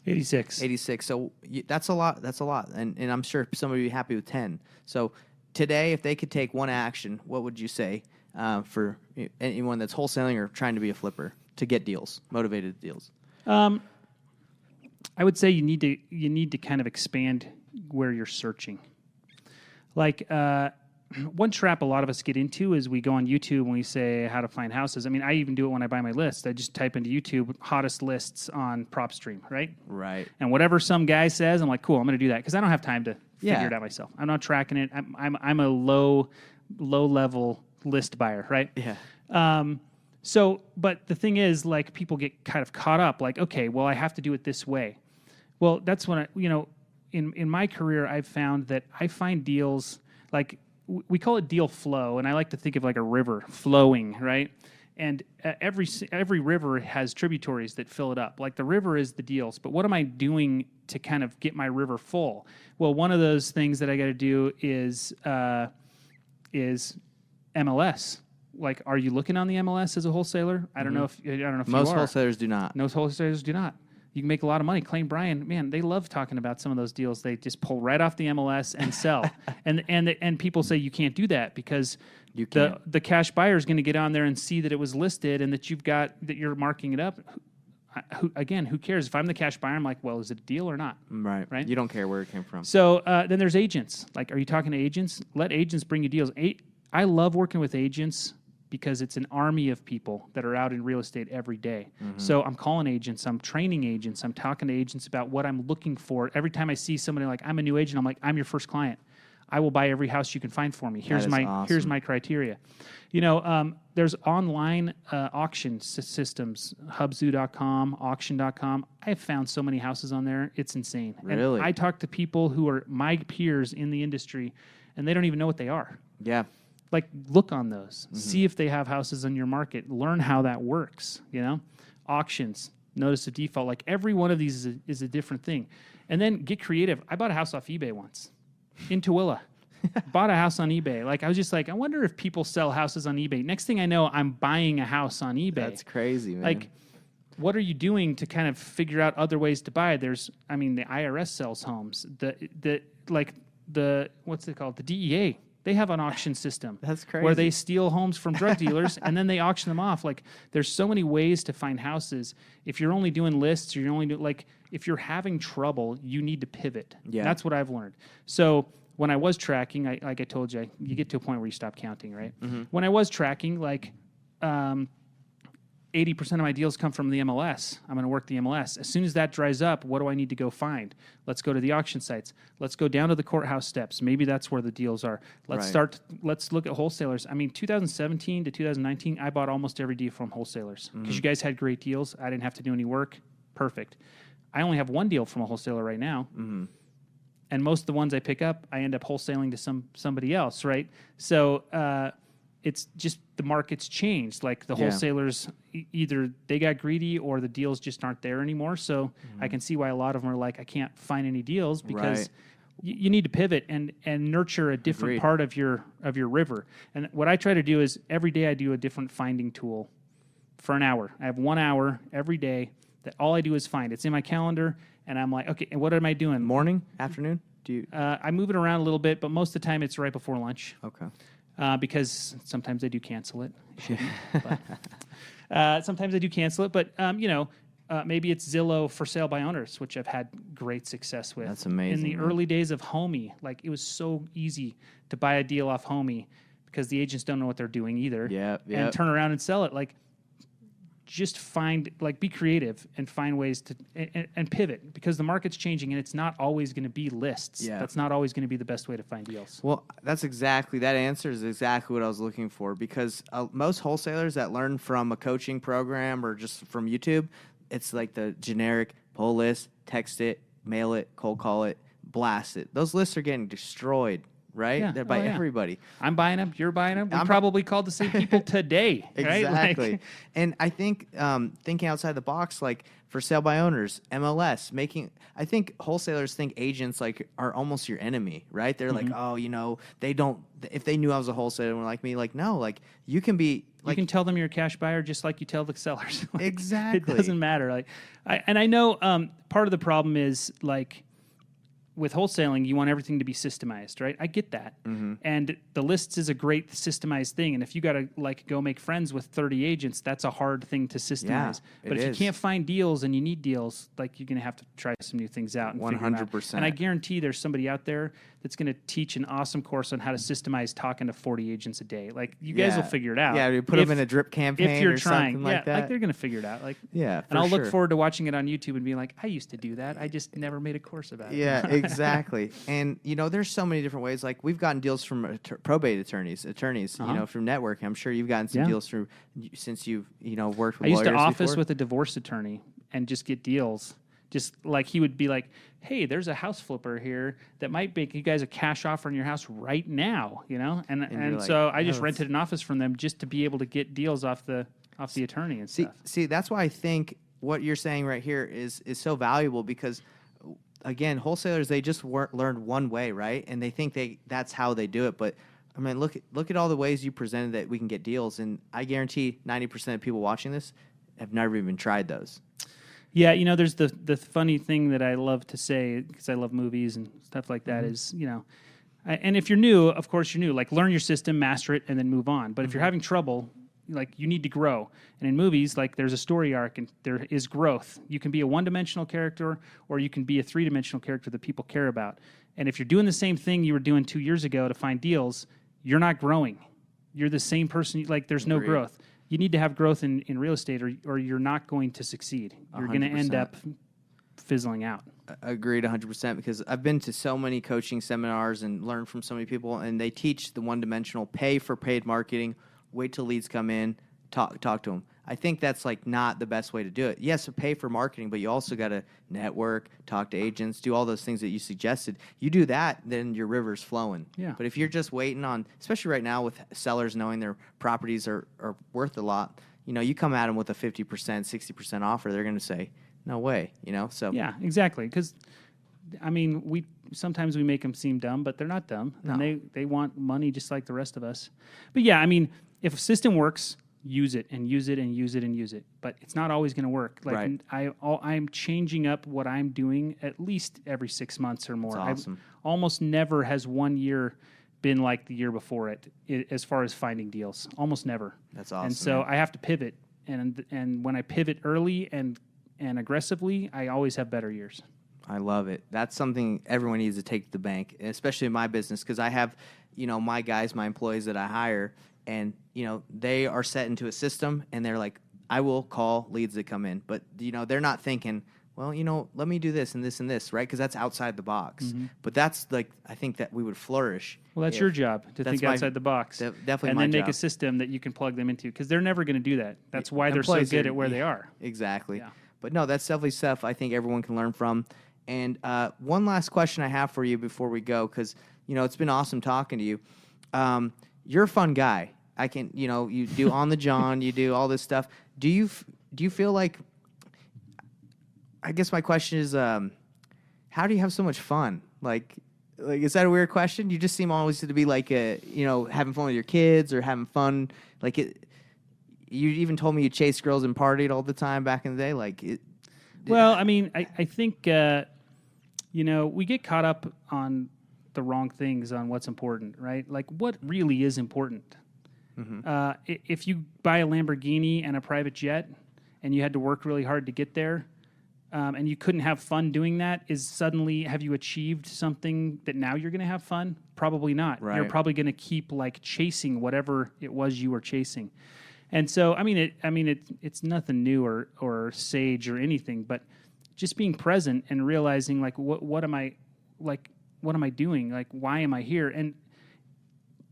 86. 86. So that's a lot. That's a lot. And I'm sure somebody would be happy with 10. So today, if they could take one action, what would you say for anyone that's wholesaling or trying to be a flipper to get deals, motivated deals? I would say you need to kind of expand where you're searching. Like one trap a lot of us get into is we go on YouTube and we say how to find houses. I mean, I even do it when I buy my list. I just type into YouTube hottest lists on PropStream, right? Right. And whatever some guy says, I'm like, cool, I'm going to do that because I don't have time to figure it out myself. I'm not tracking it. I'm a low level list buyer, right? Yeah. So, but the thing is, like, people get kind of caught up. Like, okay, well, I have to do it this way. Well, that's when in my career, I've found that I find deals like. We call it deal flow, and I like to think of like a river flowing, right? And every river has tributaries that fill it up. Like the river is the deals, but what am I doing to kind of get my river full? Well, one of those things that I got to do is MLS. Like, are you looking on the MLS as a wholesaler? I don't know if Most you are. wholesalers do not. Most wholesalers do not. You can make a lot of money. Clay and Brian, man, they love talking about some of those deals. They just pull right off the MLS and sell. and people say you can't do that because the cash buyer is going to get on there and see that it was listed and that you're marking it up. Who cares? If I'm the cash buyer, I'm like, well, is it a deal or not? Right. You don't care where it came from. So then there's agents. Like, are you talking to agents? Let agents bring you deals. I love working with agents because it's an army of people that are out in real estate every day. Mm-hmm. So I'm calling agents, I'm training agents, I'm talking to agents about what I'm looking for. Every time I see somebody like, I'm a new agent, I'm like, I'm your first client. I will buy every house you can find for me. Here's my criteria. There's online auction systems, hubzoo.com, auction.com. I've found so many houses on there. It's insane. Really? And I talk to people who are my peers in the industry, and they don't even know what they are. Yeah. Like, look on those. Mm-hmm. See if they have houses on your market. Learn how that works, Auctions, notice of default. Like, every one of these is a different thing. And then get creative. I bought a house off eBay once in Tooele. Bought a house on eBay. Like, I was just like, I wonder if people sell houses on eBay. Next thing I know, I'm buying a house on eBay. That's crazy, man. Like, what are you doing to kind of figure out other ways to buy? The IRS sells homes. What's it called? The DEA. They have an auction system. That's crazy. Where they steal homes from drug dealers and then they auction them off. Like, there's so many ways to find houses. If you're only doing lists, or you're only if you're having trouble, you need to pivot. Yeah. That's what I've learned. So when I was tracking, like I told you, you get to a point where you stop counting, right? Mm-hmm. When I was tracking, 80% of my deals come from the MLS. I'm going to work the MLS. As soon as that dries up, what do I need to go find? Let's go to the auction sites. Let's go down to the courthouse steps. Maybe that's where the deals are. Let's look at wholesalers. 2017 to 2019, I bought almost every deal from wholesalers because you guys had great deals. I didn't have to do any work. Perfect. I only have one deal from a wholesaler right now. Mm-hmm. And most of the ones I pick up, I end up wholesaling to somebody else, right? So it's just the market's changed. Like the wholesalers, either they got greedy or the deals just aren't there anymore. So I can see why a lot of them are like, I can't find any deals because you need to pivot and nurture a different part of your river. And what I try to do is every day I do a different finding tool for an hour. I have 1 hour every day that all I do is find. It's in my calendar, and I'm like, okay, and what am I doing? Morning, afternoon? Do you? I move it around a little bit, but most of the time it's right before lunch. Okay. Because sometimes I do cancel it. But, sometimes I do cancel it, but maybe it's Zillow for sale by owners, which I've had great success with. That's amazing. In the early days of Homey, it was so easy to buy a deal off Homey because the agents don't know what they're doing either. And turn around and sell it. Just be creative and find ways to and pivot because the market's changing and it's not always going to be lists. Yeah. That's not always going to be the best way to find deals. Well, that answer is exactly what I was looking for because most wholesalers that learn from a coaching program or just from YouTube, it's like the generic pull list, text it, mail it, cold call it, blast it. Those lists are getting destroyed. Right? Yeah. They're by everybody. I'm buying them. You're buying them. We probably called the same people today. Exactly. Right? And I think thinking outside the box, for sale by owners, MLS, I think wholesalers think agents are almost your enemy, right? They're like, oh, they don't, if they knew I was a wholesaler like me, no, you can be. You can tell them you're a cash buyer just like you tell the sellers. Exactly. It doesn't matter. I know part of the problem is with wholesaling, you want everything to be systemized, right? I get that. Mm-hmm. And the lists is a great systemized thing. And if you got to go make friends with 30 agents, that's a hard thing to systemize. But if you can't find deals and you need deals, you're going to have to try some new things out. And 100%. And I guarantee there's somebody out there that's going to teach an awesome course on how to systemize talking to 40 agents a day. You guys will figure it out. Yeah, you put them in a drip campaign if you're or trying. something like that. They're going to figure it out. And I'll look forward to watching it on YouTube and being like, I used to do that. I just never made a course about it. Yeah, exactly. And, there's so many different ways. We've gotten deals from probate attorneys, from networking. I'm sure you've gotten some deals through since you've, worked with lawyers I used to office before. with a divorce attorney and just get deals. Just he would be like, hey, there's a house flipper here that might make you guys a cash offer on your house right now, And so I just rented an office from them just to be able to get deals off the attorney and stuff. See, that's why I think what you're saying right here is so valuable because, again, wholesalers, they just learned one way, right? And they think that's how they do it. But, look at all the ways you presented that we can get deals. And I guarantee 90% of people watching this have never even tried those. Yeah, there's the funny thing that I love to say because I love movies and stuff like that is, and if you're new, of course you're new. Learn your system, master it, and then move on. But if you're having trouble, you need to grow. And in movies, there's a story arc and there is growth. You can be a one-dimensional character or you can be a three-dimensional character that people care about. And if you're doing the same thing you were doing 2 years ago to find deals, you're not growing. You're the same person. There's no growth. You need to have growth in real estate or you're not going to succeed. You're going to end up fizzling out. Agreed 100% because I've been to so many coaching seminars and learned from so many people, and they teach the one-dimensional pay for paid marketing, wait till leads come in, talk to them. I think that's not the best way to do it. Yes, pay for marketing, but you also got to network, talk to agents, do all those things that you suggested. You do that, then your river's flowing. Yeah. But if you're just waiting on, especially right now with sellers knowing their properties are worth a lot, you come at them with a 50%, 60% offer, they're going to say, no way, So yeah, exactly. Because we sometimes we make them seem dumb, but they're not dumb, and they want money just like the rest of us. But yeah, if a system works, use it and use it and use it and use it. But it's not always going to work. Like Right. I'm changing up what I'm doing at least every 6 months or more. That's awesome. Almost never has 1 year been like the year before it as far as finding deals. Almost never. That's awesome. And so man. I have to pivot. And when I pivot early and aggressively, I always have better years. I love it. That's something everyone needs to take to the bank, especially in my business, because I have, my guys, my employees that I hire, and, they are set into a system, and they're like, I will call leads that come in. But, they're not thinking, well, let me do this and this and this, right? Because that's outside the box. Mm-hmm. But that's like, I think that we would flourish. Well, that's your job to think outside the box. Definitely and my then make job. a system that you can plug them into, because they're never going to do that. That's why they're so Employees good are- at where they are. Exactly. Yeah. But no, that's definitely stuff I think everyone can learn from. And one last question I have for you before we go, because it's been awesome talking to you. You're a fun guy. I can, you do On the John, you do all this stuff. Do you feel like? I guess my question is, how do you have so much fun? Like, is that a weird question? You just seem always to be like, having fun with your kids or having fun. Like it. You even told me you chased girls and partied all the time back in the day. Like it. Well, I mean, I think, we get caught up on the wrong things on what's important, right? Like what really is important. Mm-hmm. If you buy a Lamborghini and a private jet and you had to work really hard to get there, and you couldn't have fun doing that, have you achieved something that now you're going to have fun? Probably not. Right. You're probably going to keep like chasing whatever it was you were chasing. And so, it's nothing new or sage or anything, but just being present and realizing like, what am I doing? Like, why am I here? And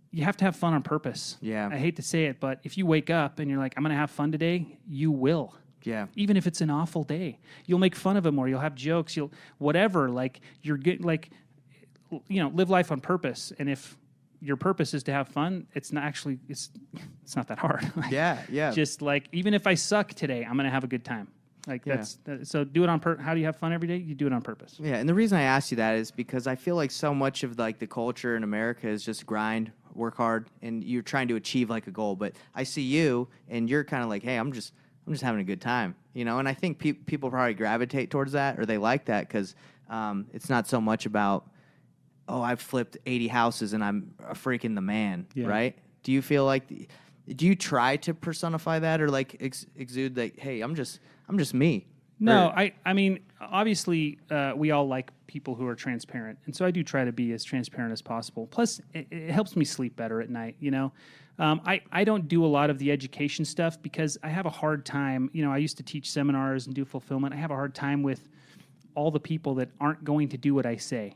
you have to have fun on purpose. Yeah. I hate to say it, but if you wake up and you're like, I'm going to have fun today, you will. Yeah. Even if it's an awful day, you'll make fun of it more. You'll have jokes. You'll whatever. Like you're good. Like, live life on purpose. And if your purpose is to have fun, it's not not that hard. Like, Yeah. Just like, even if I suck today, I'm going to have a good time. Like so do it on purpose. How do you have fun every day? You do it on purpose. Yeah, and the reason I asked you that is because I feel like so much of like the culture in America is just grind, work hard, and you're trying to achieve like a goal. But I see you, and you're kind of like, hey, I'm just having a good time, And I think people probably gravitate towards that, or they like that because it's not so much about, oh, I've flipped 80 houses and I'm a freaking the man, right? Do you feel like, do you try to personify that or like exude like, hey, I'm just me? No, Or, I mean, obviously, we all like people who are transparent, and so I do try to be as transparent as possible. Plus, it helps me sleep better at night. I don't do a lot of the education stuff because I have a hard time. I used to teach seminars and do fulfillment. I have a hard time with all the people that aren't going to do what I say,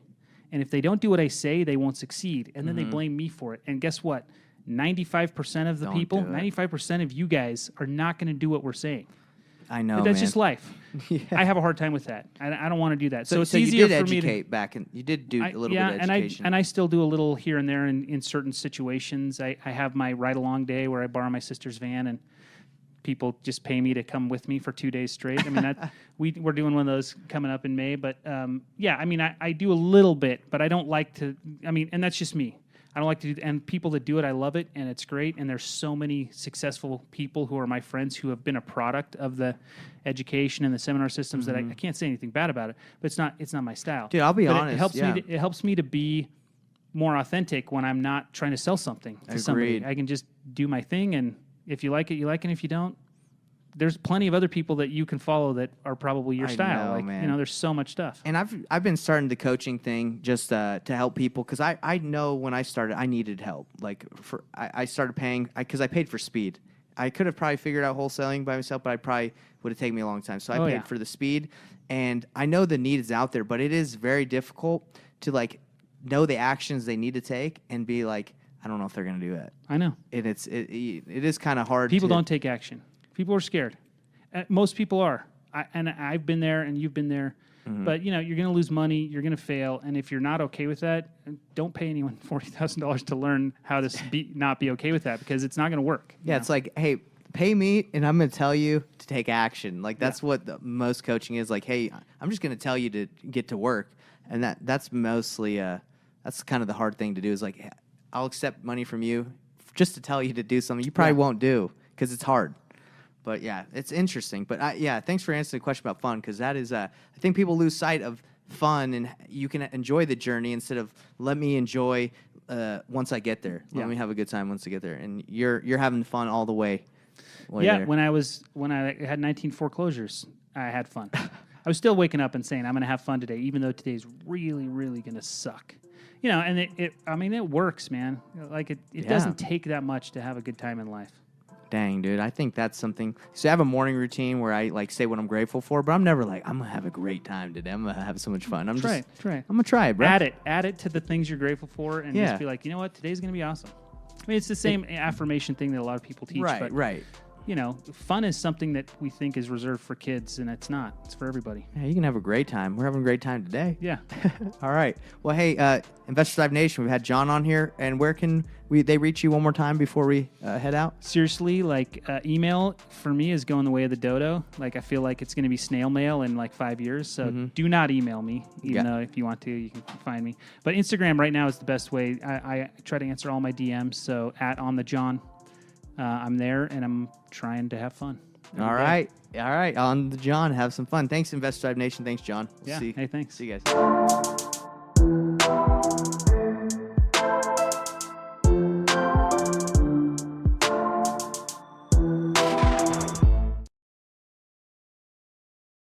and if they don't do what I say, they won't succeed, and then they blame me for it. And guess what? 95% of the people, 95% of you guys are not going to do what we're saying. I know, But that's man. just life. Yeah. I have a hard time with that. I don't want to do that. So it's so easier you did for me to educate back, and you did do a little bit of and education. I still do a little here and there in certain situations. I have my ride along day where I borrow my sister's van and people just pay me to come with me for 2 days straight. I mean, we're doing one of those coming up in May. But I do a little bit, but I don't like to. And that's just me. I don't like to do, and people that do it, I love it, and it's great. And there's so many successful people who are my friends who have been a product of the education and the seminar systems that I can't say anything bad about it. But it's not my style. Dude, I'll be But honest. It helps me to be more authentic when I'm not trying to sell something to somebody. Agreed. I can just do my thing, and if you like it, you like it. And if you don't, there's plenty of other people that you can follow that are probably your I style. know, man. There's so much stuff. And I've been starting the coaching thing just to help people because I know when I started I needed help. Like I started paying because I paid for speed. I could have probably figured out wholesaling by myself, but I probably would have taken me a long time. So I paid for the speed, and I know the need is out there, but it is very difficult to like know the actions they need to take and be like, I don't know if they're going to do that. I know. And it is kind of hard. People don't take action. People are scared. Most people are. I've been there and you've been there. Mm-hmm. But, you're going to lose money. You're going to fail. And if you're not okay with that, don't pay anyone $40,000 to learn how to not be okay with that because it's not going to work. Yeah, it's like, hey, pay me and I'm going to tell you to take action. Like that's what most coaching is. Like, hey, I'm just going to tell you to get to work. And that's mostly, that's kind of the hard thing to do is like, I'll accept money from you just to tell you to do something you probably won't do. because it's hard. But yeah, it's interesting. But thanks for answering the question about fun, because that is, I think people lose sight of fun, and you can enjoy the journey instead of let me enjoy once I get there. Let me have a good time once I get there, and you're having fun all the way. There. when I had 19 foreclosures, I had fun. I was still waking up and saying I'm going to have fun today, even though today's really, really going to suck. And it works, man. Like it doesn't take that much to have a good time in life. Dang, dude, I think that's something. So I have a morning routine where I like say what I'm grateful for, but I'm never like I'm gonna have a great time today. I'm gonna have so much fun. Try it. I'm gonna try it, bro. Add it to the things you're grateful for, and just be like, you know what, today's gonna be awesome. I mean, it's the same affirmation thing that a lot of people teach, right, but right. Fun is something that we think is reserved for kids, and it's not. It's for everybody. Yeah, you can have a great time. We're having a great time today. Yeah. All right. Well, hey, Investor Dive Nation, we've had John on here, and where can they reach you one more time before we head out? Seriously, email for me is going the way of the dodo. Like, I feel like it's going to be snail mail in 5 years, so do not email me, even though if you want to, you can find me. But Instagram right now is the best way. I try to answer all my DMs, so @OnTheJohn. I'm there, and I'm trying to have fun. All right. On the John. Have some fun. Thanks, Investor Dive Nation. Thanks, John. Hey, thanks. See you guys.